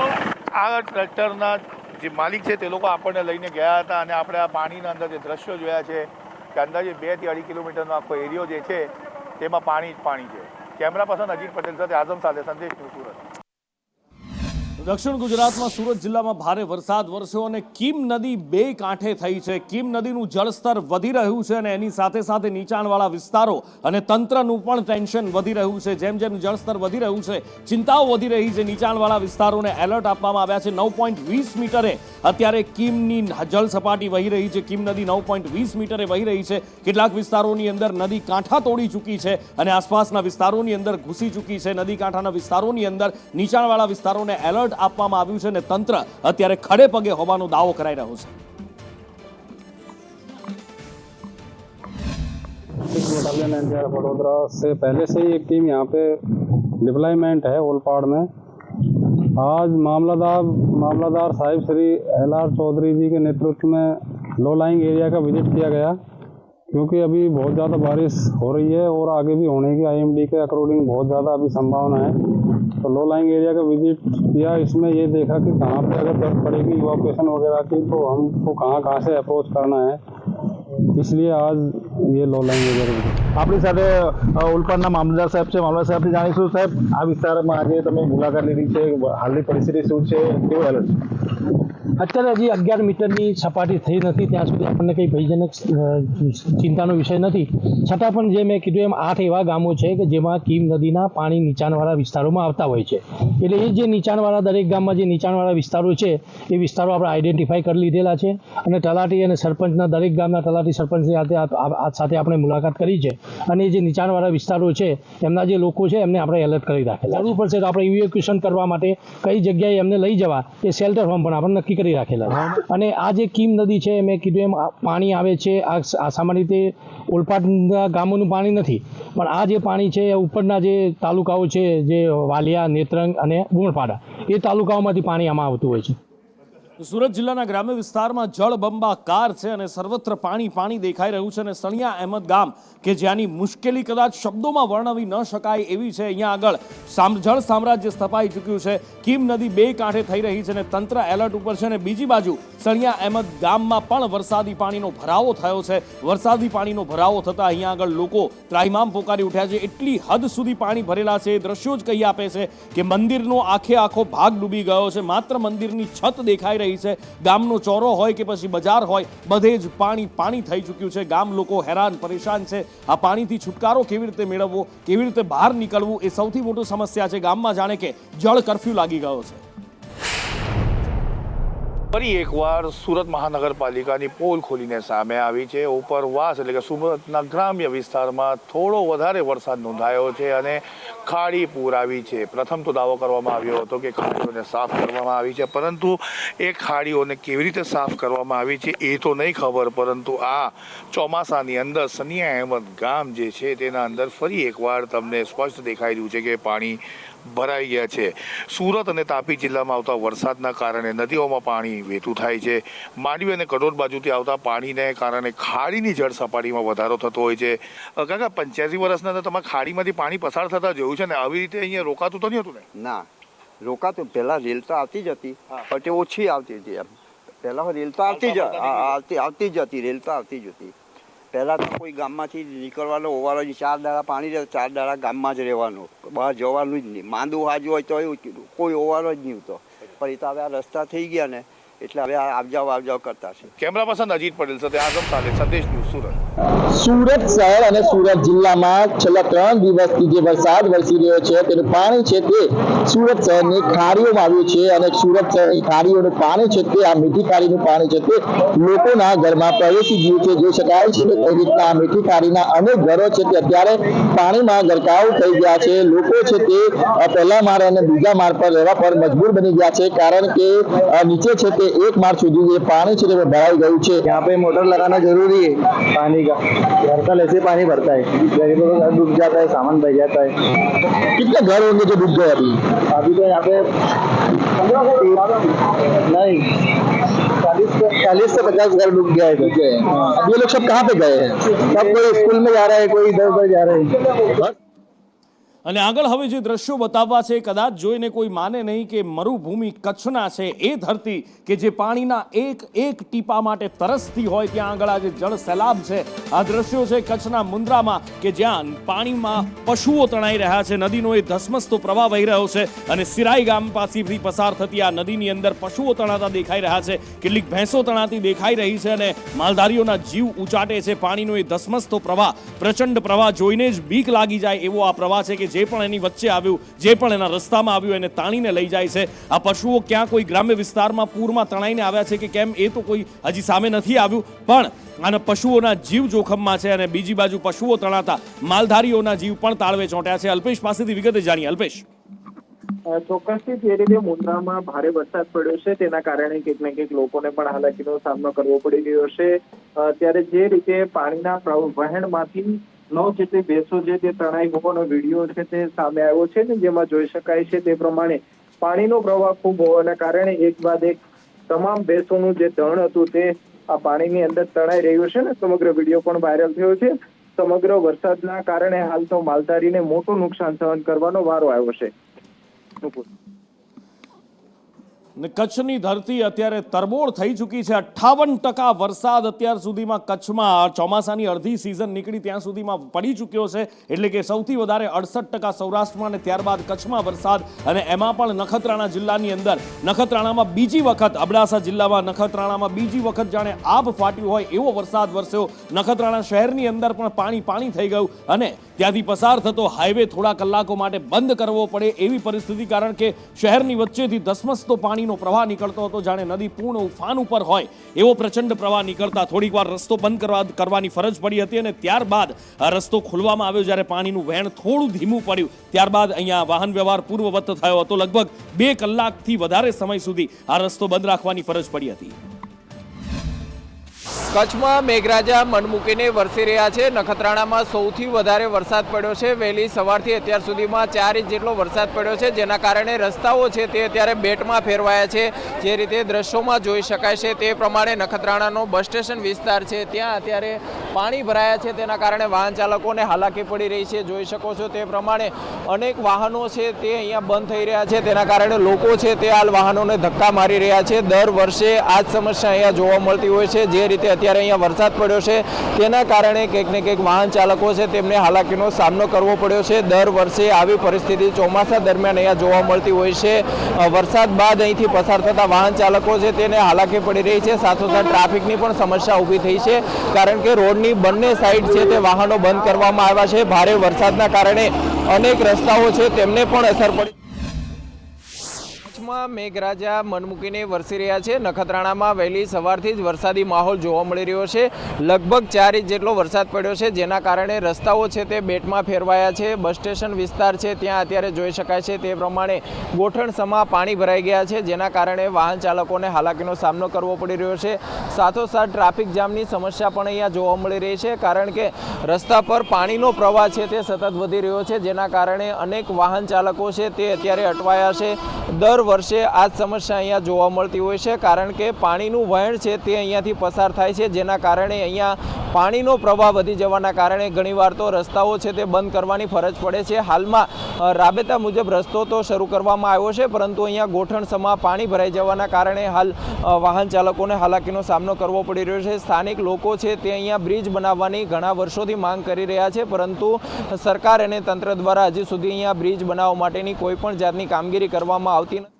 આ ટ્રેક્ટરના જે માલિક છે તે લોકો આપણને લઈને ગયા હતા અને આપણે આ પાણીના અંદર જે દ્રશ્યો જોયા છે કે અંદાજે 2 થી 2.5 કિલોમીટરનો આખો એરિયો જે છે તેમાં પાણી જ પાણી છે. કેમેરા પર્સન અજીત પટેલ સાથે આઝમ સાથે સંદેશ ન્યૂઝ સુરત. દક્ષિણ ગુજરાતમાં સુરત જિલ્લામાં ભારે વરસાદ વરસ્યો અને કીમ નદી 2 કાંઠે થઈ છે. કીમ નદીનું જળસ્તર વધી રહ્યું છે અને એની સાથે સાથે નીચાણવાળા વિસ્તારો અને તંત્રનું પણ ટેન્શન વધી રહ્યું છે. જેમ જેમ જળસ્તર વધી રહ્યું છે, ચિંતાઓ વધી રહી છે. નીચાણવાળા વિસ્તારોને એલર્ટ આપવામાં આવ્યા છે. 9.20 મીટરે અત્યારે કીમની જળ સપાટી વહી રહી છે. કીમ નદી 9.20 મીટરે વહી રહી છે. કેટલાક વિસ્તારોની અંદર નદી કાંઠા તોડી ચૂકી છે અને આસપાસના વિસ્તારોની અંદર ઘૂસી ચૂકી છે. નદી કાંઠાના વિસ્તારોની અંદર નીચાણવાળા વિસ્તારોને એલર્ટ આપવામાં આવ્યું છે અને તંત્ર અત્યારે ખડે પગે હોવાનો દાવો કરાઈ રહ્યો છે. बटालियन एनसीआर वडोदरा से पहले से ही एक टीम यहाँ पे डिप्लॉयमेंट है ओलपाड़ में. आज मामलादार साहिब श्री LR चौधरी जी के नेतृत्व में लो लाइंग एरिया का विजिट किया गया, क्योंकि अभी बहुत ज़्यादा बारिश हो रही है और आगे भी होने की IMD के अकॉर्डिंग बहुत ज़्यादा अभी संभावना है. तो लो लाइंग एरिया का विजिट किया. इसमें ये देखा कि कहाँ पे अगर जरूरत पड़ेगी इवैक्यूएशन वगैरह की तो हमको कहाँ से अप्रोच करना है, इसलिए आज ये लो लाइंग एरिया. આપણી સાથે ઓલપાડના મામલતદાર સાહેબ છે. મામલતદાર સાહેબથી જાણીશું, સાહેબ આ વિસ્તારમાં આજે તમે મુલાકાત લીધી છે, હાલની પરિસ્થિતિ શું છે, કેવું એલર્ટ છે? અત્યારે હજી 11 મીટરની સપાટી થઈ નથી, ત્યાં સુધી આપણને કંઈ ભયજનક ચિંતાનો વિષય નથી. છતાં પણ જે મેં કીધું એમ 8 એવા ગામો છે કે જેમાં કીમ નદીના પાણી નીચાણવાળા વિસ્તારોમાં આવતા હોય છે. એટલે એ જે નીચાણવાળા દરેક ગામમાં જે નીચાણવાળા વિસ્તારો છે એ વિસ્તારો આપણે આઈડેન્ટિફાઈ કરી લીધેલા છે અને તલાટી અને સરપંચના દરેક ગામના તલાટી સરપંચની સાથે આપણે મુલાકાત કરી છે અને જે નીચાણવાળા વિસ્તારો છે એમના જે લોકો છે એમને આપણે એલર્ટ કરી રાખેલા. જરૂર પડશે તો આપણે ઇવેક્યુએશન કરવા માટે કઈ જગ્યાએ એમને લઈ જવા એ શેલ્ટર હોમ પણ આપણે નક્કી કરી રાખેલા. અને આ જે કીમ નદી છે મેં કીધું એમ પાણી આવે છે, આ સામાન્ય રીતે ઓલપાડના ગામોનું પાણી નથી, પણ આ જે પાણી છે એ ઉપરના જે તાલુકાઓ છે, જે વાલિયા, નેત્રંગ અને ગુણપાડા, એ તાલુકાઓમાંથી પાણી આમાં આવતું હોય છે. સુરત જિલ્લાના ગ્રામ્ય વિસ્તારમાં જળબંબાકાર છે અને સર્વત્ર પાણી પાણી દેખાઈ રહ્યું છે અને સણિયા અહેમદ ગામ કે જ્યાંની મુશ્કેલી કદાચ શબ્દોમાં વર્ણવી ન શકાય એવી છે. અહીંયા આગળ જળ સામ્રાજ્ય સ્થપાઈ ચૂક્યું છે. કીમ નદી બે કાંઠે થઈ રહી છે અને તંત્ર એલર્ટ ઉપર છે અને બીજી બાજુ સણિયા અહેમદ ગામમાં પણ વરસાદી પાણીનો ભરાવો થયો છે. વરસાદી પાણીનો ભરાવો થતાં અહીંયા આગળ લોકો ત્રાહિમામ પોકારી ઉઠ્યા છે. એટલી હદ સુધી પાણી ભરેલા છે. એ દ્રશ્યો જ કહી આપે છે કે મંદિરનો આખો ભાગ ડૂબી ગયો છે. માત્ર મંદિરની છત દેખાઈ રહી છે. ગામનો ચોરો હોય કે પછી બજાર હોય, બધે જ પાણી થઈ ચૂક્યું છે. ગામ લોકો હેરાન પરેશાન છે. આ પાણીથી છુટકારો કેવી રીતે મેળવવો, કેવી રીતે બહાર નીકળવું, એ સૌથી મોટી સમસ્યા છે. ગામમાં જાણે કે જળ કર્ફ્યુ લાગી ગયો છે. ફરી એકવાર સુરત મહાનગરપાલિકાની પોલ ખોલીને સામે આવી છે. ઉપરવાસ એટલે કે સુરતના ગ્રામ્ય વિસ્તારમાં થોડો વધારે વરસાદ નોંધાયો છે અને ખાડી પૂર આવી છે. પ્રથમ તો દાવો કરવામાં આવ્યો હતો કે ખાડીઓને સાફ કરવામાં આવી છે, પરંતુ એ ખાડીઓને કેવી રીતે સાફ કરવામાં આવી છે એ તો નહીં ખબર, પરંતુ આ ચોમાસાની અંદર સનિયા અહેમદ ગામ જે છે તેના અંદર ફરી એકવાર તમને સ્પષ્ટ દેખાઈ રહ્યું છે કે પાણી ભરાઈ ગયા છે. સુરત અને તાપી જિલ્લામાં આવતા વરસાદના કારણે નદીઓમાં પાણી વહેતું થાય છે. માંડવી અને કડોદ બાજુથી આવતા પાણીને કારણે ખાડીની જળ સપાટીમાં વધારો થતો હોય છે. કાકા, 85 વર્ષના તો તમારે ખાડીમાંથી પાણી પસાર થતા જોયું છે ને, આવી રીતે અહીંયા રોકાતું તો નહીં હતું ને? ના, રોકાતું. પહેલા રેલ તો આવતી જ હતી, પણ તે ઓછી આવતી હતી. એમ પહેલા રેલ તો આવતી જ હતી, રેલ તો આવતી જ હતી. પહેલાં તો કોઈ ગામમાંથી નીકળવાનો ઓવારો જ 4 દાડા પાણી રહે, 4 દાડા ગામમાં જ રહેવાનું, બહાર જવાનું જ નહીં. માંદું હાજુ હોય તો કોઈ ઓવારો જ નહીં હતો. પણ એ તો હવે આ રસ્તા થઈ ગયા ને, એટલે હવે આવજાવ કરતા છે. કેમેરા પર્સન અજીત પટેલ સાથે આગમ સાથે સંદેશ ન્યૂઝ સુરત. સુરત શહેર અને સુરત જિલ્લામાં છેલ્લા 3 દિવસથી જે વરસાદ વરસી રહ્યો છે તેનું પાણી છે તે સુરત શહેરની ખાડીઓમાં આવ્યું છે અને સુરત શહેરની ખાડીઓનું પાણી છે તે આ મીઠી ખાડીનું પાણી છે તે લોકોના ઘરમાં પ્રવેશી ગયું છે. જોઈ શકાય છે કે કઈ રીતના આ મીઠી ખાડીના અનેક ઘરો છે તે અત્યારે પાણીમાં ગરકાવ થઈ ગયા છે. લોકો છે તે પહેલા માળ અને બીજા માળ પર રહેવા પર મજબૂર બની ગયા છે, કારણ કે નીચે છે તે 1 માળ સુધી જે પાણી છે તે ભરાઈ गયું છે. यहाँ पे मोटर लगाना जरूरी है पानी का, घर का ऐसे पानी भरता है, गरीबों का घर डूब जाता है, सामान बह जाता है. कितने घर होंगे जो डूब गए अभी तो यहाँ पे नहीं 40 से 50 घर डूब गया है. ये लोग सब कहाँ पे गए हैं? सब कोई स्कूल में जा रहा है, कोई इधर उधर जा रहे हैं. અને આગળ હવે જે દ્રશ્યો બતાવવા છે, કદાચ જોઈને કોઈ માને નહીં કે મરુભૂમિ કચ્છના છે એ ધરતી કે જે પાણીના એક ટીપા માટે તરસતી હોય, ત્યાં આગળ આજે જળ સૈલાબ છે. આ દ્રશ્યો છે કચ્છના મુન્દ્રામાં કે જ્યાં પાણીમાં પશુઓ તણાઈ રહ્યા છે. નદીનો એ ધસમસતો પ્રવાહ વહી રહ્યો છે અને સિરાઈ ગામ પાસેથી પસાર થતી આ નદીની અંદર પશુઓ તણાતા દેખાઈ રહ્યા છે. કેટલીક ભેંસો તણાતી દેખાઈ રહી છે અને માલધારીઓના જીવ ઉચાટે છે. પાણીનો એ ધસમસતો પ્રવાહ, પ્રચંડ પ્રવાહ જોઈને જ બીક લાગી જાય એવો આ પ્રવાહ છે કે જે પણ એની વચ્ચે આવ્યું, જે પણ એના રસ્તામાં આવ્યું એને તાણીને લઈ જાય છે. આ પશુઓ ક્યાં કોઈ ગ્રામ્ય વિસ્તારમાં પૂરમાં તણાઈને આવ્યા છે કે કેમ એ તો કોઈ હજી સામે નથી આવ્યું, પણ આના પશુઓના જીવ જોખમમાં છે અને બીજી બાજુ પશુઓ તણાતા માલધારીઓના જીવ પણ તાળવે ચોંટ્યા છે. અલ્પેશ પાસેથી વિગતે જાણીએ. અલ્પેશ, ચોક્કસથી જે રીતે મુન્દ્રામાં ભારે વરસાદ પડ્યો છે તેના કારણે કંઈક ને કંઈક લોકોને પણ હાલાકીનો સામનો કરવો પડી રહ્યો છે. ત્યારે જે રીતે પાણીના વહેણમાંથી 9 જેટલી ભેંસો જે તે તણાઈ હોવાનો વિડીયો છે તે સામે આવ્યો છે ને, જેમાં જોઈ શકાય છે તે પ્રમાણે પાણીનો પ્રવાહ ખૂબ હોવાના કારણે એક બાદ એક તમામ ભેંસોનું જે ધણ હતું તે આ પાણીની અંદર તણાઈ રહ્યું છે ને સમગ્ર વિડીયો પણ વાયરલ થયો છે. સમગ્ર વરસાદના કારણે હાલ તો માલધારીને મોટું નુકસાન સહન કરવાનો વારો આવ્યો છે. કચ્છની ધરતી અત્યારે તરબોળ થઈ ચૂકી છે. 58% વરસાદ અત્યાર સુધીમાં કચ્છમાં ચોમાસાની અડધી સિઝન નીકળી ત્યાં સુધીમાં પડી ચૂક્યો છે. એટલે કે સૌથી વધારે 68% સૌરાષ્ટ્રમાં અને ત્યારબાદ કચ્છમાં વરસાદ, અને એમાં પણ નખત્રાણા જિલ્લાની અંદર નખત્રાણામાં બીજી વખત, અબડાસા જિલ્લામાં નખત્રાણામાં બીજી વખત જાણે આબ ફાટ્યું હોય એવો વરસાદ વરસ્યો. નખત્રાણા શહેરની અંદર પણ પાણી થઈ ગયું અને ત્યાંથી પસાર થતો હાઈવે થોડા કલાકો માટે બંધ કરવો પડે એવી પરિસ્થિતિ, કારણ કે શહેરની વચ્ચેથી ધસમસતો પાણીનો પ્રવાહ નીકળતો હતો. જાણે નદી પૂર્ણ ઉફાન ઉપર હોય એવો પ્રચંડ પ્રવાહ નીકળતા થોડીક વાર રસ્તો બંધ કરવાની ફરજ પડી હતી અને ત્યારબાદ આ રસ્તો ખોલવામાં આવ્યો. જ્યારે પાણીનું વહેણ થોડું ધીમું પડ્યું ત્યારબાદ અહીંયા વાહન વ્યવહાર પૂર્વવત થયો હતો. લગભગ 2 કલાકથી વધારે સમય સુધી આ રસ્તો બંધ રાખવાની ફરજ પડી હતી. કચ્છમાં મેઘરાજા મન મૂકીને વરસી રહ્યા છે. નખત્રાણામાં સૌથી વધારે વરસાદ પડ્યો છે. વહેલી સવારથી અત્યાર સુધીમાં 4 ઇંચ જેટલો વરસાદ પડ્યો છે, જેના કારણે રસ્તાઓ છે તે અત્યારે બેટમાં ફેરવાયા છે. જે રીતે દ્રશ્યોમાં જોઈ શકાય છે તે પ્રમાણે નખત્રાણાનો બસ સ્ટેશન વિસ્તાર છે ત્યાં અત્યારે પાણી ભરાયા છે, તેના કારણે વાહન ચાલકોને હાલાકી પડી રહી છે. જોઈ શકો છો તે પ્રમાણે અનેક વાહનો છે તે અહીંયા બંધ થઈ રહ્યા છે, તેના કારણે લોકો છે તે હાલ વાહનોને ધક્કા મારી રહ્યા છે. દર વર્ષે આ જ સમસ્યા અહીંયા જોવા મળતી હોય છે. જે રીતે અત્યારે અહીંયા વરસાદ પડ્યો છે તેના કારણે કંઈક ને કંઈક વાહન ચાલકો છે તેમને હાલાકીનો સામનો કરવો પડ્યો છે. દર વર્ષે આવી પરિસ્થિતિ ચોમાસા દરમિયાન અહીંયા જોવા મળતી હોય છે. વરસાદ બાદ અહીંથી પસાર થતા વાહન ચાલકો છે તેને હાલાકી પડી રહી છે. સાથોસાથ ટ્રાફિકની પણ સમસ્યા ઊભી થઈ છે, કારણ કે રોડની બંને સાઈડ છે તે વાહનો બંધ કરવામાં આવ્યા છે. ભારે વરસાદના કારણે અનેક રસ્તાઓ છે તેમને પણ અસર પડી. મેઘરાજા મન મૂકીને વરસી રહ્યા છે. નખત્રાણામાં વહેલી સવારથી જ વરસાદી માહોલ જોવા મળી રહ્યો છે. લગભગ 4 ઇંચ જેટલો વરસાદ પડ્યો છે, જેના કારણે રસ્તાઓ છે તે બેટમાં ફેરવાયા છે. બસ સ્ટેશન વિસ્તાર છે ત્યાં અત્યારે જોઈ શકાય છે તે પ્રમાણે ગોઠણસમા પાણી ભરાઈ ગયા છે, જેના કારણે વાહન ચાલકોને હાલાકીનો સામનો કરવો પડી રહ્યો છે. સાથોસાથ ટ્રાફિક જામની સમસ્યા પણ અહીંયા જોવા મળી રહી છે, કારણ કે રસ્તા પર પાણીનો પ્રવાહ છે તે સતત વધી રહ્યો છે, જેના કારણે અનેક વાહન ચાલકો છે તે અત્યારે અટવાયા છે. દર વર્ષે આ જ સમસ્યા અહીંયા જોવા મળતી હોય છે, કારણ કે પાણીનું વહેણ છે તે અહીંયાથી પસાર થાય છે, જેના કારણે અહીંયા પાણીનો પ્રવાહ વધી જવાના કારણે ઘણીવાર તો રસ્તાઓ છે તે બંધ કરવાની ફરજ પડે છે. હાલમાં રાબેતા મુજબ રસ્તો તો શરૂ કરવામાં આવ્યો છે, પરંતુ અહીંયા ગોઠણસમા પાણી ભરાઈ જવાના કારણે હાલ વાહન ચાલકોને હાલાકીનો સામનો કરવો પડી રહ્યો છે. સ્થાનિક લોકો છે તે અહીંયા બ્રિજ બનાવવાની ઘણા વર્ષોથી માંગ કરી રહ્યા છે, પરંતુ સરકાર અને તંત્ર દ્વારા હજી સુધી અહીંયા બ્રિજ બનાવવા માટેની કોઈ પણ જાતની કામગીરી કરવામાં આવતી નથી.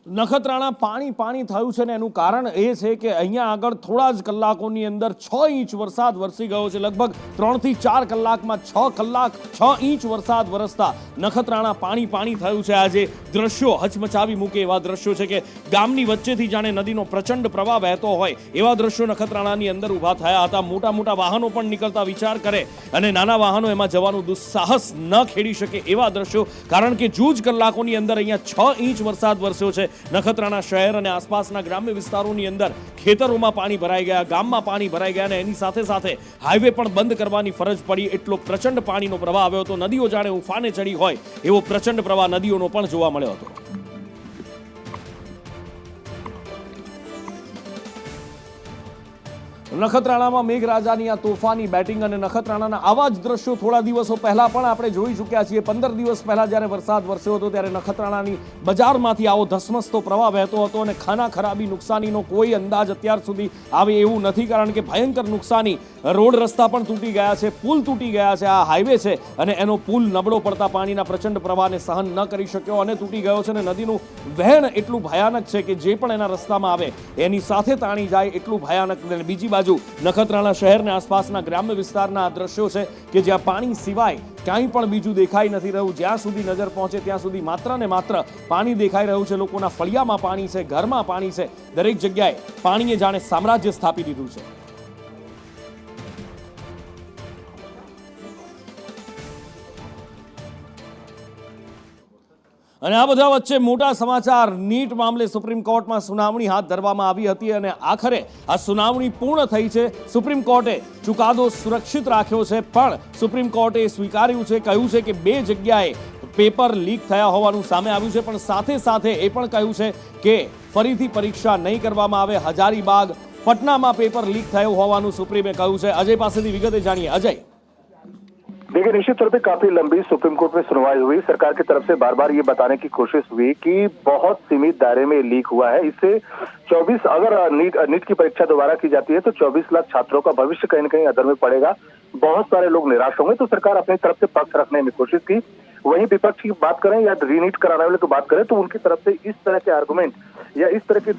નખત્રાણા પાણી થયું છે ને એનું કારણ એ છે કે અહીંયા આગળ થોડા જ કલાકોની અંદર 6 ઇંચ વરસાદ વરસી ગયો છે. લગભગ 3 થી 4 કલાકમાં 6 ઇંચ વરસાદ વરસતા નખત્રાણા પાણી થયું છે. આજે દ્રશ્યો હચમચાવી મૂકે એવા દ્રશ્યો છે કે ગામની વચ્ચેથી જાણે નદીનો પ્રચંડ પ્રવાહ વહેતો હોય એવા દ્રશ્યો નખત્રાણાની અંદર ઊભા થયા હતા. મોટા વાહનો પણ નીકળતા વિચાર કરે અને નાના વાહનો એમાં જવાનું દુસ્સાહસ ન ખેડી શકે એવા દ્રશ્યો, કારણ કે જૂજ કલાકોની અંદર અહીંયા 6 ઇંચ વરસાદ વરસ્યો છે. નખત્રાણા શહેર અને આસપાસના ગ્રામ્ય વિસ્તારોની અંદર ખેતરોમાં પાણી ભરાઈ ગયા, ગામમાં પાણી ભરાઈ ગયા અને એની સાથે હાઈવે પણ બંધ કરવાની ફરજ પડી. એટલો પ્રચંડ પાણીનો પ્રવાહ આવ્યો હતો. નદીઓ જાણે ઉફાને ચડી હોય એવો પ્રચંડ પ્રવાહ નદીઓનો પણ જોવા મળ્યો હતો. નખત્રાણામાં મેઘરાજાની આ તોફાની બેટિંગ અને નખત્રાણાના આવા જ દ્રશ્યો થોડા દિવસો પહેલા પણ આપણે જોઈ ચૂક્યા છીએ. 15 દિવસ પહેલા જ્યારે વરસાદ વરસ્યો હતો ત્યારે નખત્રાણાની બજારમાંથી આવો ધસમસતો પ્રવાહ વહેતો હતો અને ખાના ખરાબી નુકસાનીનો કોઈ અંદાજ અત્યાર સુધી આવે એવું નથી, કારણ કે ભયંકર નુકસાની. રોડ રસ્તા પણ તૂટી ગયા છે, પુલ તૂટી ગયા છે. આ હાઈવે છે અને એનો પુલ નબળો પડતા પાણીના પ્રચંડ પ્રવાહને સહન ન કરી શક્યો અને તૂટી ગયો છે. અને નદીનું વહેણ એટલું ભયાનક છે કે જે પણ એના રસ્તામાં આવે એની સાથે તાણી જાય એટલું ભયાનક. બીજી બાજુ નખત્રાણા શહેરના આસપાસના ગ્રામ્ય વિસ્તારના આ દ્રશ્યો છે કે જ્યાં પાણી સિવાય ક્યાંય પણ બીજું દેખાઈ નથી રહ્યું. જ્યાં સુધી નજર પહોંચે ત્યાં સુધી માત્ર ને માત્ર પાણી દેખાઈ રહ્યું છે. લોકોના ફળિયામાં પાણી છે, ઘરમાં પાણી છે, દરેક જગ્યાએ પાણીએ જાણે સામ્રાજ્ય સ્થાપી દીધું છે. અને આ બધા વચ્ચે મોટા સમાચાર. નીટ મામલે સુપ્રીમ કોર્ટમાં સુનાવણી હાથ ધરવામાં આવી હતી અને આખરે આ સુનાવણી પૂર્ણ થઈ છે. સુપ્રીમ કોર્ટે ચુકાદો સુરક્ષિત રાખ્યો છે, પણ સુપ્રીમ કોર્ટે સ્વીકાર્યું છે, કહ્યું છે કે 2 જગ્યાએ પેપર લીક થયા હોવાનું સામે આવ્યું છે, પણ સાથે એ પણ કહ્યું છે કે ફરીથી પરીક્ષા નહીં કરવામાં આવે. હજારીબાગ, પટનામાં પેપર લીક થયું હોવાનું સુપ્રીમે કહ્યું છે. અજય પાસેથી વિગતે जानिए. अजय, देखिए, निश्चित तौर पे काफी लंबी सुप्रीम कोर्ट में सुनवाई हुई. सरकार की तरफ से बार बार ये बताने की कोशिश हुई कि बहुत सीमित दायरे में लीक हुआ है. इससे 24 अगर नीट की परीक्षा दोबारा की जाती है तो 24 लाख छात्रों का भविष्य कहीं न कहीं अदर में पड़ेगा. बहुत सारे लोग निराश होंगे. तो सरकार अपनी तरफ से पक्ष रखने की कोशिश की. वहीं विपक्ष की बात करें या रीनीट कराने वाले की बात करें तो उनकी तरफ से इस तरह के आर्गुमेंट या इस तरह की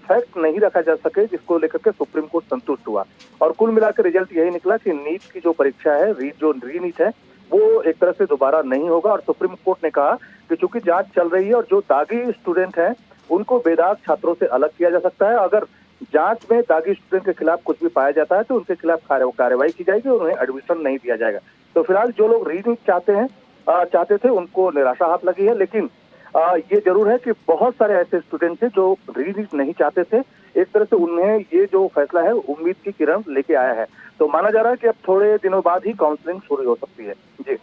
फैक्ट नहीं रखा जा सके जिसको लेकर के सुप्रीम कोर्ट संतुष्ट हुआ. और कुल मिलाकर रिजल्ट यही निकला कि नीट की जो परीक्षा है, जो रीनीट है, वो एक तरह से दोबारा नहीं होगा. और सुप्रीम कोर्ट ने कहा कि चूंकि जांच चल रही है और जो दागी स्टूडेंट हैं उनको बेदाग छात्रों से अलग किया जा सकता है. अगर जांच में दागी स्टूडेंट के खिलाफ कुछ भी पाया जाता है तो उनके खिलाफ कार्रवाई की जाएगी और उन्हें एडमिशन नहीं दिया जाएगा. तो फिलहाल जो लोग रीनीट चाहते थे उनको निराशा हाथ लगी है. लेकिन ये जरूर है कि बहुत सारे ऐसे स्टूडेंट थे जो रीनीट नहीं चाहते थे एक तरह से उन्हें ये जो फैसला है उम्मीद की किरण लेके आया है। तो माना जा रहा है कि अब थोड़े दिनों बाद ही काउंसलिंग शुरू हो सकती है। जी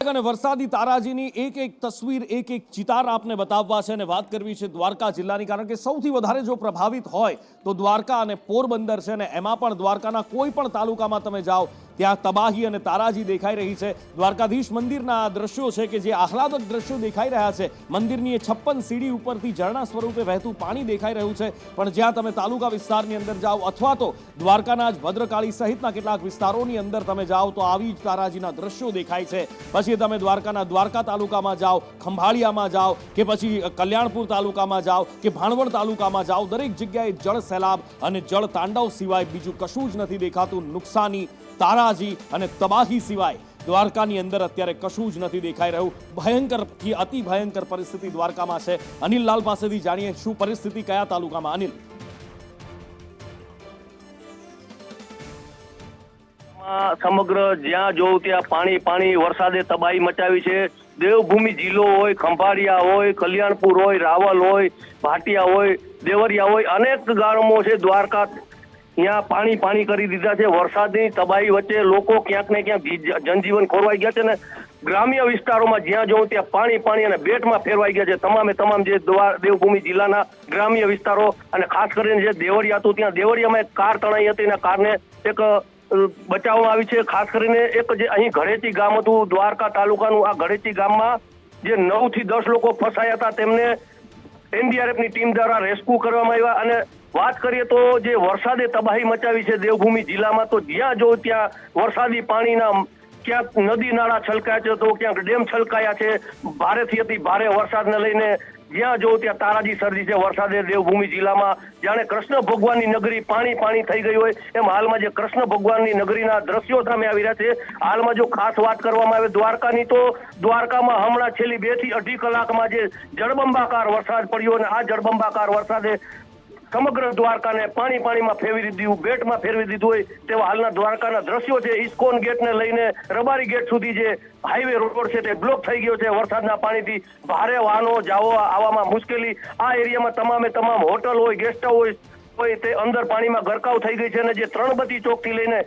અને વરસાદી તારાજીની એક એક તસવીર, એક એક ચિતાર આપને બતાવવા છે અને વાત કરવી છે દ્વારકા જિલ્લાની, કારણ કે સૌથી વધારે જો પ્રભાવિત હોય તો દ્વારકા અને પોરબંદર છે ને એમાં પણ દ્વારકાના કોઈ પણ તાલુકામાં તમે જાઓ ત્યાં તબાહી અને તારાજી દેખાઈ રહી છે। દ્વારકાધીશ મંદિરના આ દ્રશ્યો છે કે જે આહલાદક દ્રશ્યો દેખાઈ રહ્યા છે। મંદિરની એ 56 સીડી ઉપરથી ઝરણા સ્વરૂપે વહેતું પાણી દેખાઈ રહ્યું છે, પણ જ્યાં તમે તાલુકા વિસ્તારની અંદર જાઓ અથવા તો દ્વારકાના જ ભદ્રકાળી સહિતના કેટલાક વિસ્તારોની અંદર તમે જાઓ તો આવી જ તારાજીના દ્રશ્યો દેખાય છે। પછી તમે દ્વારકાના દ્વારકા તાલુકામાં જાઓ, ખંભાળિયામાં જાઓ કે પછી કલ્યાણપુર તાલુકામાં જાઓ કે ભાણવડ તાલુકામાં જાઓ, દરેક જગ્યાએ જળ સૈલાબ અને જળ તાંડવ સિવાય બીજું કશું જ નથી દેખાતું। નુકસાની, તારાજી અને તબાહી સિવાય દ્વારકાની અંદર અત્યારે કશું જ નથી દેખાઈ રહ્યું। ભયંકરથી અતિ ભયંકર પરિસ્થિતિ દ્વારકામાં છે। અનિલ લાલ પાસેથી જાણીએ શું પરિસ્થિતિ કયા તાલુકામાં। અનિલ, સમગ્ર જ્યાં જોઉં ત્યાં પાણી પાણી, વરસાદે તબાહી મચાવી છે। દેવભૂમિ જિલ્લો હોય, ખંભાળિયા હોય, કલ્યાણપુર હોય, રાવલ હોય, ભાટિયા હોય, દેવરિયા હોય, અનેક ગામો છે દ્વારકા, ત્યાં પાણી પાણી કરી દીધા છે। વરસાદની તબાહી વચ્ચે લોકો ક્યાંક ને ક્યાંક જનજીવન ખોરવાઈ ગયા છે ને ગ્રામ્ય વિસ્તારોમાં જ્યાં જોઉં ત્યાં પાણી પાણી અને બેટમાં ફેરવાઈ ગયા છે। તમામે તમામ જે દેવભૂમિ જિલ્લાના ગ્રામ્ય વિસ્તારો અને ખાસ કરીને જે દેવરિયા હતું ત્યાં દેવરિયામાં એક કાર તણાઈ હતી અને કારને એક બચાવવામાં આવી છે। ખાસ કરીને એક જે અહીં ઘડેચી ગામ હતું દ્વારકા તાલુકાનું, આ ઘડેચી ગામમાં જે 9 થી 10 લોકો ફસાયા હતા તેમને એનડીઆરએફની ટીમ દ્વારા રેસ્ક્યુ કરવામાં આવ્યા। અને વાત કરીએ તો જે વરસાદે તબાહી મચાવી છે દેવભૂમિ જિલ્લામાં, તો જ્યાં જો ત્યાં વરસાદી પાણીના ક્યાંક નદી નાળા છલકાયા છે તો ક્યાંક ડેમ છલકાયા છે। ભારેથી અતિ ભારે વરસાદને લઈને જ્યાં જો ત્યાં તારાજી સર્જી છે વરસાદે દેવભૂમિ જિલ્લામાં। જાણે કૃષ્ણ ભગવાનની નગરી પાણી પાણી થઈ ગઈ હોય એમ હાલમાં જે કૃષ્ણ ભગવાનની નગરીના દ્રશ્યો સામે આવી રહ્યા છે। હાલમાં જો ખાસ વાત કરવામાં આવે દ્વારકાની, તો દ્વારકામાં હમણાં છેલ્લી 2 થી 2.5 કલાકમાં જે જળબંબાકાર વરસાદ પડ્યો અને આ જળબંબાકાર વરસાદે સમગ્ર દ્વારકાને પાણી પાણીમાં ફેરવી દીધું, બેટમાં ફેરવી દીધું હોય તેવા હાલના દ્વારકાના દ્રશ્યો છે। ઇસ્કોન ગેટને લઈને રબારી ગેટ સુધી જે હાઈવે રોડ છે તે બ્લોક થઈ ગયો છે વરસાદના પાણીથી। ભારે વાહનો જવા આવવામાં મુશ્કેલી। આ એરિયામાં તમામે તમામ હોટલ હોય, ગેસ્ટ હાઉસ હોય તે અંદર પાણીમાં ગરકાવ થઈ ગઈ છે અને જે ત્રણબત્તી ચોકથી લઈને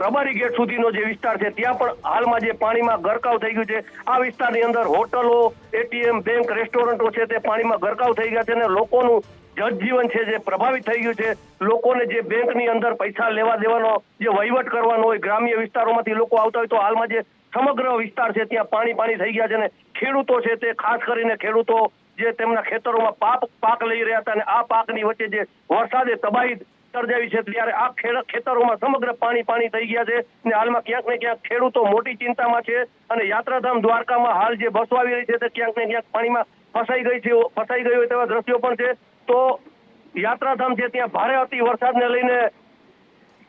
રબારી ગેટ સુધીનો જે વિસ્તાર છે ત્યાં પણ હાલમાં જે પાણીમાં ગરકાવ થઈ ગયું છે। આ વિસ્તારની અંદર હોટલો, એટીએમ, બેંક, રેસ્ટોરન્ટો છે તે પાણીમાં ગરકાવ થઈ ગયા છે અને લોકોનું જનજીવન છે જે પ્રભાવિત થઈ ગયું છે। લોકોને જે બેંકની અંદર પૈસા લેવા દેવાનો જે વહીવટ કરવાનો હોય, ગ્રામ્ય વિસ્તારોમાંથી લોકો આવતા હોય તો હાલમાં જે સમગ્ર વિસ્તાર છે ત્યાં પાણી પાણી થઈ ગયા છે અને ખેડૂતો છે તે ખાસ કરીને ખેડૂતો જે તેમના ખેતરોમાં પાક લઈ રહ્યા હતા અને આ પાકની વચ્ચે જે વરસાદે તબાહી સર્જાવી છે ત્યારે આ ખેતરોમાં સમગ્ર પાણી પાણી થઈ ગયા છે અને હાલમાં ક્યાંક ને ક્યાંક ખેડૂતો મોટી ચિંતામાં છે અને યાત્રાધામ દ્વારકામાં હાલ જે બસો આવી રહી છે તે ક્યાંક ને ક્યાંક પાણીમાં ફસાઈ ગઈ હોય તેવા દ્રશ્યો પણ છે। તો યાત્રાધામ છે ત્યાં ભારે અતિ વરસાદને લઈને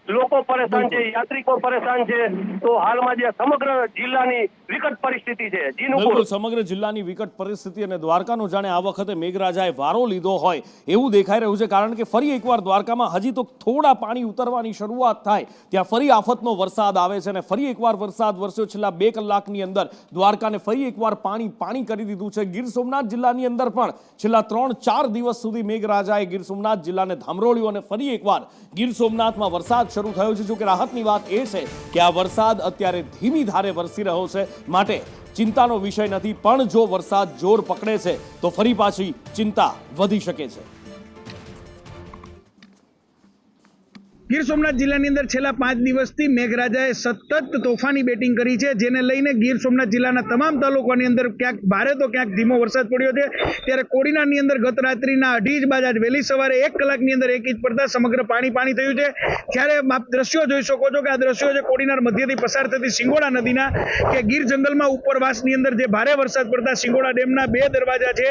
લોકો પરેશાન છે, યાત્રિકો પરેશાન છે। તો હાલમાં જે સમગ્ર જિલ્લાની વિકટ પરિસ્થિતિ છે। બિલકુલ, સમગ્ર જિલ્લાની વિકટ પરિસ્થિતિ અને દ્વારકાનો જાણે આ વખતે મેઘરાજાએ વારો લીધો હોય એવું દેખાઈ રહ્યું છે, કારણ કે ફરી એકવાર દ્વારકામાં હજી તો થોડા પાણી ઉતરવાની શરૂઆત થાય ત્યાં ફરી આફતનો વરસાદ આવે છે અને ફરી એકવાર વરસાદ વરસ્યો। છેલ્લા 2 કલાકની અંદર દ્વારકાને ફરી એકવાર પાણી પાણી કરી દીધું છે। ગીર સોમનાથ જિલ્લાની અંદર પણ છેલ્લા 3-4 દિવસ સુધી મેઘરાજાએ ગીર સોમનાથ જિલ્લાને ધામરોળ્યું અને ફરી એકવાર ગીર સોમનાથમાં વરસાદ શરૂ થયો છે। જો કે રાહતની વાત એ છે કે આ વરસાદ અત્યારે ધીમી ધારે વરસી રહ્યો છે, માટે ચિંતાનો વિષય નથી, પણ જો વરસાદ જોર પકડે છે તો ફરી પાછી ચિંતા વધી શકે છે। ગીર સોમનાથ જિલ્લાની અંદર છેલ્લા 5 દિવસથી મેઘરાજાએ સતત તોફાની બેટિંગ કરી છે, જેને લઈને ગીર સોમનાથ જિલ્લાના તમામ તાલુકાની અંદર ક્યાંક ભારે તો ક્યાંક ધીમો વરસાદ પડ્યો છે। ત્યારે કોડીનારની અંદર ગત રાત્રિના 2:30 બાદ આજ વહેલી સવારે 1 કલાકની અંદર 1 ઇંચ પડતા સમગ્ર પાણી પાણી થયું છે। ત્યારે આપ દ્રશ્યો જોઈ શકો છો કે આ દ્રશ્યો છે કોડીનાર મધ્યથી પસાર થતી સિંગોડા નદીના, કે ગીર જંગલમાં ઉપરવાસની અંદર જે ભારે વરસાદ પડતા સિંગોડા ડેમના 2 દરવાજા છે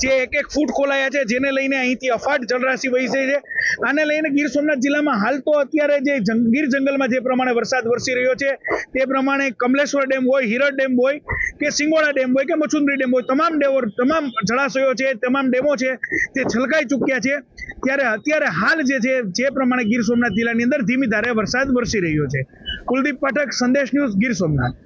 જે 1-1 ફૂટ ખોલાયા છે, જેને લઈને અહીંથી અફાટ જળરાશિ વહી છે। આને લઈને ગીર સોમનાથ જિલ્લામાં હાલ તો અત્યારે જે ગીર જંગલમાં જે પ્રમાણે વરસાદ વરસી રહ્યો છે તે પ્રમાણે કમલેશ્વર ડેમ હોય, હિરડ ડેમ હોય કે સિંગોડા ડેમ હોય કે મચુંદરી ડેમ હોય, તમામ જળાશયો છે, તમામ ડેમો છે તે છલકાઈ ચૂક્યા છે। ત્યારે અત્યારે હાલ જે પ્રમાણે ગીર સોમનાથ જિલ્લાની અંદર ધીમી ધારે વરસાદ વરસી રહ્યો છે। કુલદીપ પાઠક, સંદેશ ન્યૂઝ, ગીર સોમનાથ।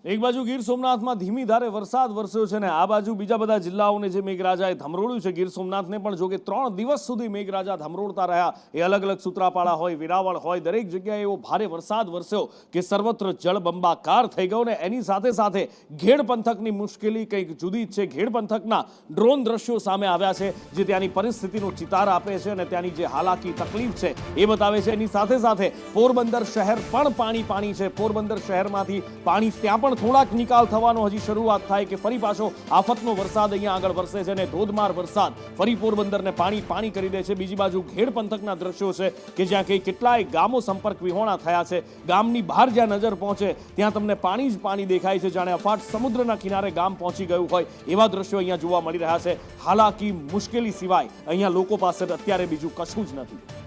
એક બાજુ ગીર સોમનાથમાં ધીમી ધારે વરસાદ વરસ્યો છે ને આ બાજુ બીજા બધા જિલ્લાઓને જે મેઘરાજાએ ધમરોળ્યું છે ગીર સોમનાથને પણ જો કે 3 દિવસ સુધી મેઘરાજા ધમરોળતા રહ્યા એ અલગ અલગ સૂત્રાપાડા હોય વેરાવળ હોય દરેક જગ્યાએ એવો ભારે વરસાદ વરસ્યો કે સર્વત્ર જળબંબાકાર થઈ ગયો ને એની સાથે સાથે ઘેડ પંથકની મુશ્કેલી કંઈક જુદી જ છે. ઘેડ પંથકના ડ્રોન દ્રશ્યો સામે આવ્યા છે જે ત્યાંની પરિસ્થિતિનો ચિતાર આપે છે અને ત્યાંની જે હાલાકી તકલીફ છે એ બતાવે છે. એની સાથે સાથે પોરબંદર શહેર પણ પાણી છે. પોરબંદર શહેરમાંથી પાણી ત્યાં પણ થોડાક નિકાલ થવાનો હજી શરૂઆત થાય કે ફરી પાછો આફતનો વરસાદ અહીંયા આગળ વરસે છે અને ધોધમાર વરસાદ ફરી પોરબંદરને પાણી કરી દે છે. બીજી બાજુ ઘેડ પંથકના દ્રશ્યો છે કે જ્યાં કેટલાય ગામો સંપર્ક વિહોણા થયા છે. ગામની બહાર જ્યાં નજર પહોંચે ત્યાં તમને પાણી જ પાણી દેખાય છે, જાણે અફાટ સમુદ્રના કિનારે ગામ પહોંચી ગયું હોય એવા દ્રશ્યો અહીંયા જોવા મળી રહ્યા છે. હાલાકી મુશ્કેલી સિવાય અહીંયા લોકો પાસે અત્યારે બીજું કશું જ નથી.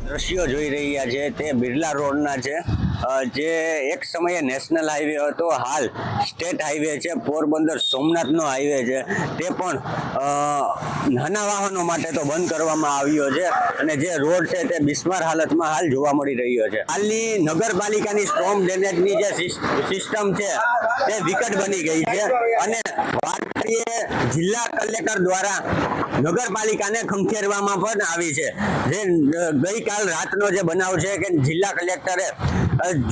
દ્રશ્યો જોઈ રહ્યા છે તે બિરલા રોડના છે, જે એક સમયે નેશનલ હાઈવે હતો, હાલ સ્ટેટ હાઈવે છે. પોરબંદર સોમનાથનો હાઈવે છે તે પણ નાના વાહનો માટે તો બંધ કરવામાં આવ્યો છે અને જે રોડ છે તે બિસ્માર હાલતમાં હાલ જોવા મળી રહ્યો છે. હાલની નગરપાલિકાની સ્ટ્રોમ ડ્રેનેજની જે સિસ્ટમ છે તે વિકટ બની ગઈ છે અને જિલ્લા કલેક્ટર દ્વારા નગરપાલિકાને ખંખેરવામાં પણ આવી છે. જે ગઈકાલ રાતનો જે બનાવ છે કે જિલ્લા કલેક્ટરે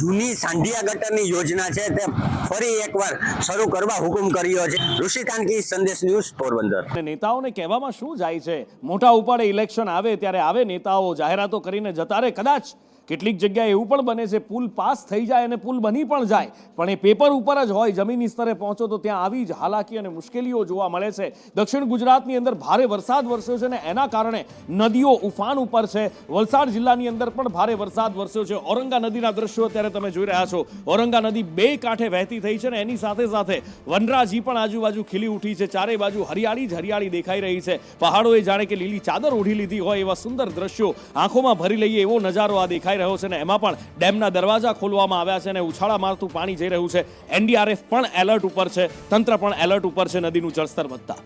જૂની સાંઢિયા ગટરની યોજના છે તે ફરી એકવાર શરૂ કરવા હુકમ કર્યો છે. ઋષિકાંત સંદેશ ન્યૂઝ પોરબંદર. નેતાઓને કહેવામાં શું જાય છે? મોટા ઉપાડે ઇલેક્શન આવે ત્યારે આવે નેતાઓ જાહેરાતો કરીને જતા રહે. કદાચ કેટલીક જગ્યાએ એવું પણ બને છે પુલ પાસ થઈ જાય અને પુલ બની પણ જાય પણ એ પેપર ઉપર જ હોય, જમીની સ્તરે પહોંચો તો ત્યાં આવી જ હાલાકી અને મુશ્કેલીઓ જોવા મળે છે. દક્ષિણ ગુજરાતની અંદર ભારે વરસાદ વરસ્યો છે ને એના કારણે નદીઓ ઉફાન ઉપર છે. વલસાડ જિલ્લાની અંદર પણ ભારે વરસાદ વરસ્યો છે. ઔરંગા નદીના દ્રશ્યો અત્યારે તમે જોઈ રહ્યા છો. ઔરંગા નદી બે કાંઠે વહેતી થઈ છે ને એની સાથે સાથે વનરાજી પણ આજુબાજુ ખીલી ઉઠી છે. ચારે બાજુ હરિયાળી જ હરિયાળી દેખાઈ રહી છે. પહાડોએ જાણે કે લીલી ચાદર ઓઢી લીધી હોય એવા સુંદર દ્રશ્યો આંખોમાં ભરી લઈએ એવો નજારો આ દેખાઈ રહ્યો છે ને એમાં પણ ડેમના દરવાજા ખોલવામાં આવ્યા છે અને ઉછાળા મારતું પાણી જઈ રહ્યું છે. એનડીઆરએફ પણ એલર્ટ ઉપર છે, તંત્ર પણ એલર્ટ ઉપર છે નદીનું જળસ્તર વધતા.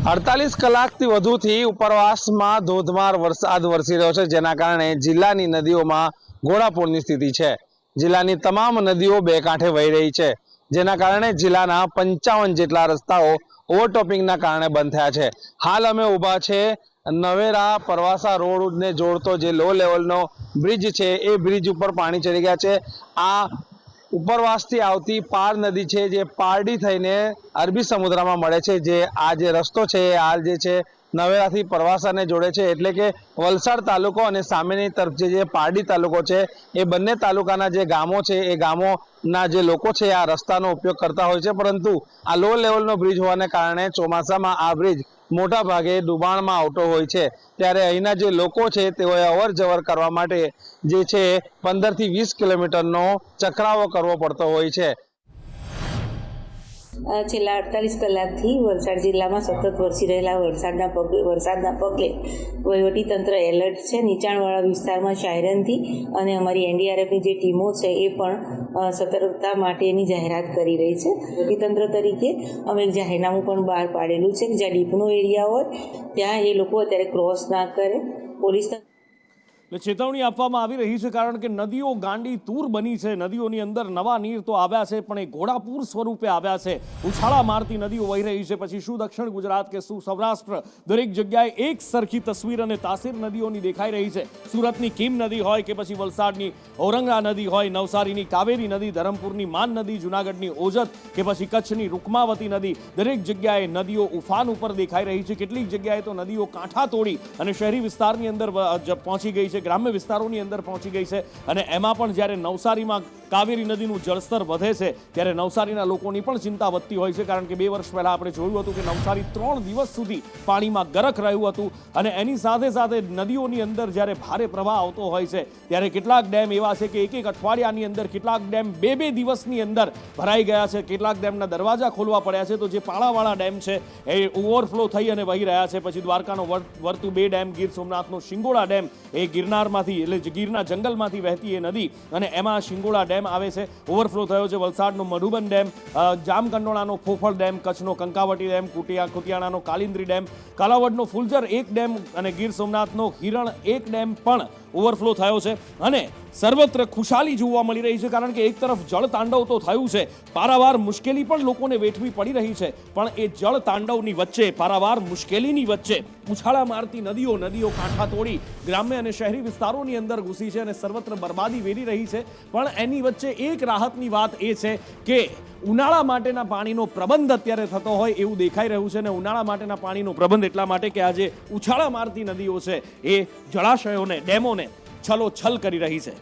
48 કલાકથી વધુથી ઉપરવાસમાં ધોધમાર વરસાદ વરસી રહ્યો છે, જેના કારણે જિલ્લાની નદીઓમાં ઘોડાપૂરની સ્થિતિ છે. જિલ્લાની તમામ નદીઓ બે કાંઠે વહી રહી છે, જેના કારણે જિલ્લાના 55 જેટલા રસ્તાઓ ઓવરટોપિંગના કારણે બંધ થયા છે. હાલ અમે ઊભા છે નવેરા પરવાસા રોડને જોડતો જે લો લેવલનો બ્રિજ છે એ બ્રિજ ઉપર પાણી ચડી ગયા છે. આ ઉપરવાસથી આવતી પાર નદી છે જે પારડી થઈને અરબી સમુદ્રમાં મળે છે. જે આ જે રસ્તો છે એ હાલ જે છે નવેરાથી પરવાસાને જોડે છે, એટલે કે વલસાડ તાલુકો અને સામેની તરફ જે પારડી તાલુકો છે એ બંને તાલુકાના જે ગામો છે એ ગામોના જે લોકો છે આ રસ્તાનો ઉપયોગ કરતા હોય છે. પરંતુ આ લો લેવલનો બ્રિજ હોવાને કારણે ચોમાસામાં આ બ્રિજ મોટા ભાગે ડુબાણમાં આવતો હોય છે. ત્યારે અહીંના જે લોકો છે તેઓએ અવર જવર કરવા માટે જે છે 15 થી 20 કિલોમીટરનો ચકરાવો કરવો પડતો હોય છે. છેલ્લા 48 કલાકથી વલસાડ જિલ્લામાં સતત વરસી રહેલા વરસાદના પગલે વહીવટીતંત્ર એલર્ટ છે. નીચાણવાળા વિસ્તારમાં સાયરનથી અને અમારી એનડીઆરએફની જે ટીમો છે એ પણ સતર્કતા માટેની જાહેરાત કરી રહી છે. વહીવટીતંત્ર તરીકે અમે એક જાહેરનામું પણ બહાર પાડેલું છે કે જ્યાં ડીપનો એરિયા હોય ત્યાં એ લોકો અત્યારે ક્રોસ ના કરે. પોલીસ ચેતવણી આપવામાં આવી રહી છે કારણ કે નદીઓ ગાંડી તૂર બની છે. નદીઓની અંદર નવા નીર તો આવ્યા છે પણ એ ઘોડાપૂર સ્વરૂપે આવ્યા છે. ઉછાળા મારતી નદીઓ વહી રહી છે. પછી શું દક્ષિણ ગુજરાત કે શું સૌરાષ્ટ્ર, દરેક જગ્યાએ એક સરખી તસવીર અને તાસીર નદીઓની દેખાઈ રહી છે. સુરતની કીમ નદી હોય કે પછી વલસાડની ઔરંગા નદી હોય, નવસારીની કાવેરી નદી, ધરમપુરની માન નદી, જુનાગઢની ઓજત કે પછી કચ્છની રૂકમાવતી નદી, દરેક જગ્યાએ નદીઓ ઉફાન ઉપર દેખાઈ રહી છે. કેટલીક જગ્યાએ તો નદીઓ કાંઠા તોડી અને શહેરી વિસ્તારની અંદર પહોંચી ગઈ છે, ગ્રામ્ય વિસ્તારોની અંદર પહોંચી ગઈ છે. અને એમાં પણ જ્યારે નવસારીમાં કાવેરી નદીનું જળસ્તર વધે છે ત્યારે નવસારીના લોકોની પણ ચિંતા વધતી હોય છે કારણ કે 2 વર્ષ પહેલા આપણે જોયું હતું કે નવસારી 3 દિવસ સુધી પાણીમાં ગરક રહ્યું હતું. અને એની સાથે સાથે નદીઓની અંદર જ્યારે ભારે પ્રવાહ આવતો હોય છે ત્યારે કેટલાક ડેમ એવા છે કે એક અઠવાડિયાની અંદર કેટલાક ડેમ 2 દિવસની અંદર ભરાઈ ગયા છે. કેટલાક ડેમના દરવાજા ખોલવા પડ્યા છે. તો જે પાળાવાળા ડેમ છે એ ઓવરફ્લો થઈ અને વહી રહ્યા છે. પછી દ્વારકાનો વર્તુ 2 ડેમ, ગીર સોમનાથનો શિંગોડા ડેમ, એ ગીર ગિરનારમાંથી એટલે ગીરના જંગલમાંથી વહેતી એ નદી અને એમાં શિંગોળા ડેમ આવે છે, ઓવરફ્લો થયો છે. વલસાડનો મધુબન ડેમ, જામકંડોળાનો ફોફળ ડેમ, કચ્છનો Kankavati dam, કુતિયાણાનો કાલિંદ્રી dam, કાલાવડનો Phuljhar 1 dam અને ગીર સોમનાથનો હિરણ 1 ડેમ પણ ઓવરફ્લો થયો છે. અને સર્વત્ર ખુશાલી જોવા મળી રહી છે, કારણ કે એક તરફ જળ તાંડવ તો થયું છે, પારાવાર મુશ્કેલી પણ લોકોને વેઠવી પડી રહી છે, પણ એ જળ તાંડવની વચ્ચે, પારાવાર મુશ્કેલીની વચ્ચે ઉછાળા મારતી નદીઓ કાંઠા તોડી ગ્રામ્ય અને શહેરી વિસ્તારોની અંદર ઘૂસી છે અને સર્વત્ર બરબાદી વેરી રહી છે. પણ એની વચ્ચે એક રાહતની વાત એ છે કે ઉનાળા માટેના પાણીનો પ્રબંધ અત્યારે થતો હોય એવું દેખાઈ રહ્યું છે. અને ઉનાળા માટેના પાણીનો પ્રબંધ એટલા માટે કે આજે ઉછાળા મારતી નદીઓ છે એ જળાશયોને, ડેમોને છલોછલ કરી રહી છે.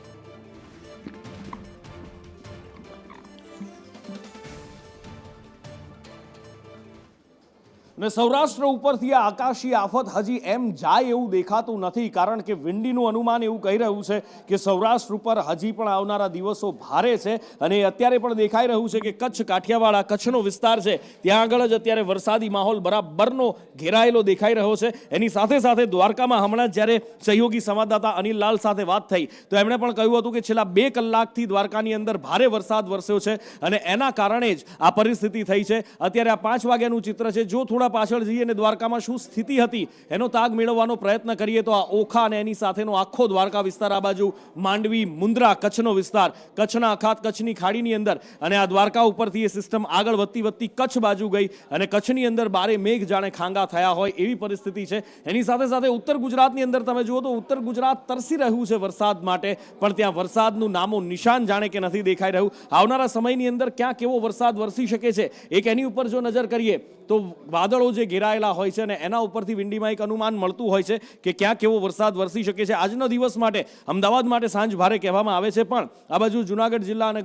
અને સૌરાષ્ટ્ર ઉપરથી આ આકાશી આફત હજી એમ જાય એવું દેખાતું નથી, કારણ કે વિંડીનું અનુમાન એવું કહી રહ્યું છે કે સૌરાષ્ટ્ર ઉપર હજી પણ આવનારા દિવસો ભારે છે. અને અત્યારે પણ દેખાઈ રહ્યું છે કે કચ્છ, કાઠિયાવાડ, કચ્છનો વિસ્તાર છે ત્યાં આગળ જ અત્યારે વરસાદી માહોલ બરાબરનો ઘેરાયેલો દેખાઈ રહ્યો છે. એની સાથે સાથે દ્વારકામાં હમણાં જ જ્યારે સહયોગી સંવાદદાતા અનિલ લાલ સાથે વાત થઈ તો એમણે પણ કહ્યું હતું કે છેલ્લા 2 કલાકથી દ્વારકાની અંદર ભારે વરસાદ વરસ્યો છે અને એના કારણે જ આ પરિસ્થિતિ થઈ છે. અત્યારે આ 5 વાગ્યાનું ચિત્ર છે. જો થોડા પાછળ જઈએ અને દ્વારકામાં શું સ્થિતિ હતી એનો તાગ મેળવવાનો પ્રયત્ન કરીએ તો આ ઓખા અને એની સાથેનો આખો દ્વારકા વિસ્તાર, આ બાજુ માંડવી, મુન્દ્રા, કચ્છનો વિસ્તાર, કચ્છના અખાત, કચ્છની ખાડીની અંદર, અને આ દ્વારકા ઉપરથી એ સિસ્ટમ આગળ વધતી કચ્છ બાજુ ગઈ અને કચ્છની અંદર બારે મેઘ જાણે ખાંગા થયા હોય એવી પરિસ્થિતિ છે. એની સાથે સાથે ઉત્તર ગુજરાતની અંદર તમે જુઓ તો ઉત્તર ગુજરાત તરસી રહ્યું છે વરસાદ માટે, પણ ત્યાં વરસાદનું નામો નિશાન જાણે કે નથી દેખાઈ રહ્યું. આવનારા સમયની અંદર ક્યાં કેવો વરસાદ વરસી શકે છે એક એની ઉપર જો નજર કરીએ તો વાદળો જે ઘેરાયેલા હોય છે અને એના ઉપરથી વિંડીમાં એક અનુમાન મળતું હોય છે કે ક્યાં કેવો વરસાદ વરસી શકે છે. આજનો દિવસ માટે અમદાવાદ માટે સાંજ ભારે કહેવામાં આવે છે, પણ આ બાજુ જુનાગઢ જિલ્લા અને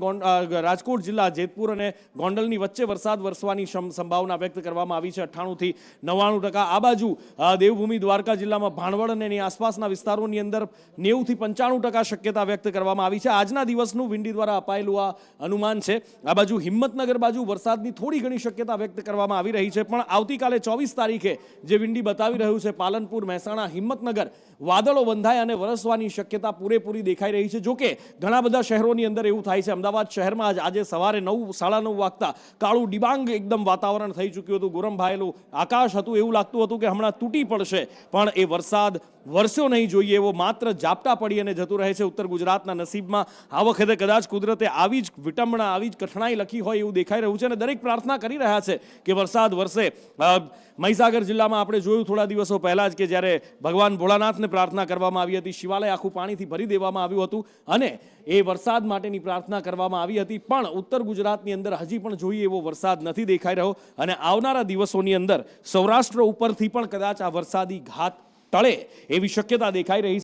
રાજકોટ જિલ્લા, જેતપુર અને ગોંડલની વચ્ચે વરસાદ વરસવાની સંભાવના વ્યક્ત કરવામાં આવી છે 98 થી 99%. આ બાજુ દેવભૂમિ દ્વારકા જિલ્લામાં ભાણવડ અને એની આસપાસના વિસ્તારોની અંદર 90 થી 95% શક્યતા વ્યક્ત કરવામાં આવી છે. આજના દિવસનું વિંડી દ્વારા અપાયેલું આ અનુમાન છે. આ બાજુ હિંમતનગર બાજુ વરસાદની થોડી ઘણી શક્યતા વ્યક્ત કરવામાં આવી રહી છે, પણ આવતીકાલે 24 તારીખે જે વિંડી બતાવી રહ્યું છે પાલનપુર, મહેસાણા, હિંમતનગર, વાદળો બંધાય અને વરસવાની શક્યતા પૂરેપૂરી દેખાઈ રહી છે. જોકે ઘણા બધા શહેરોની અંદર એવું થાય છે. અમદાવાદ શહેરમાં આજે સવારે 9, 9:30 વાગતા કાળું ડિબાંગ એકદમ વાતાવરણ થઈ ચૂક્યું હતું, ગોરંભાયેલું આકાશ હતું, એવું લાગતું હતું કે હમણાં તૂટી પડશે, પણ એ વરસાદ વરસ્યો નહીં જોઈએ એવો, માત્ર ઝાપટા પડી અને જતું રહે છે. ઉત્તર ગુજરાતના નસીબમાં આ વખતે કદાચ કુદરતે આવી જ વિટંબણા, આવી જ કઠણાઈ લખી હોય એવું દેખાઈ રહ્યું છે અને દરેક પ્રાર્થના કરી રહ્યા છે કે વરસાદ વરસે. મહીસાગર જિલ્લામાં આપણે જોયું થોડા દિવસો પહેલા જ કે જ્યારે ભગવાન ભોળાનાથને પ્રાર્થના કરવામાં આવી હતી, શિવાલય આખું પાણીથી ભરી દેવામાં આવ્યું હતું અને એ વરસાદ માટેની પ્રાર્થના કરવામાં આવી હતી, પણ ઉત્તર ગુજરાતની અંદર હજી પણ જોઈએ એવો વરસાદ નથી દેખાઈ રહ્યો. અને આવનારા દિવસોની અંદર સૌરાષ્ટ્ર ઉપરથી પણ કદાચ આ વરસાદી ઘાત ટળે એવી શક્યતા દેખાઈ રહી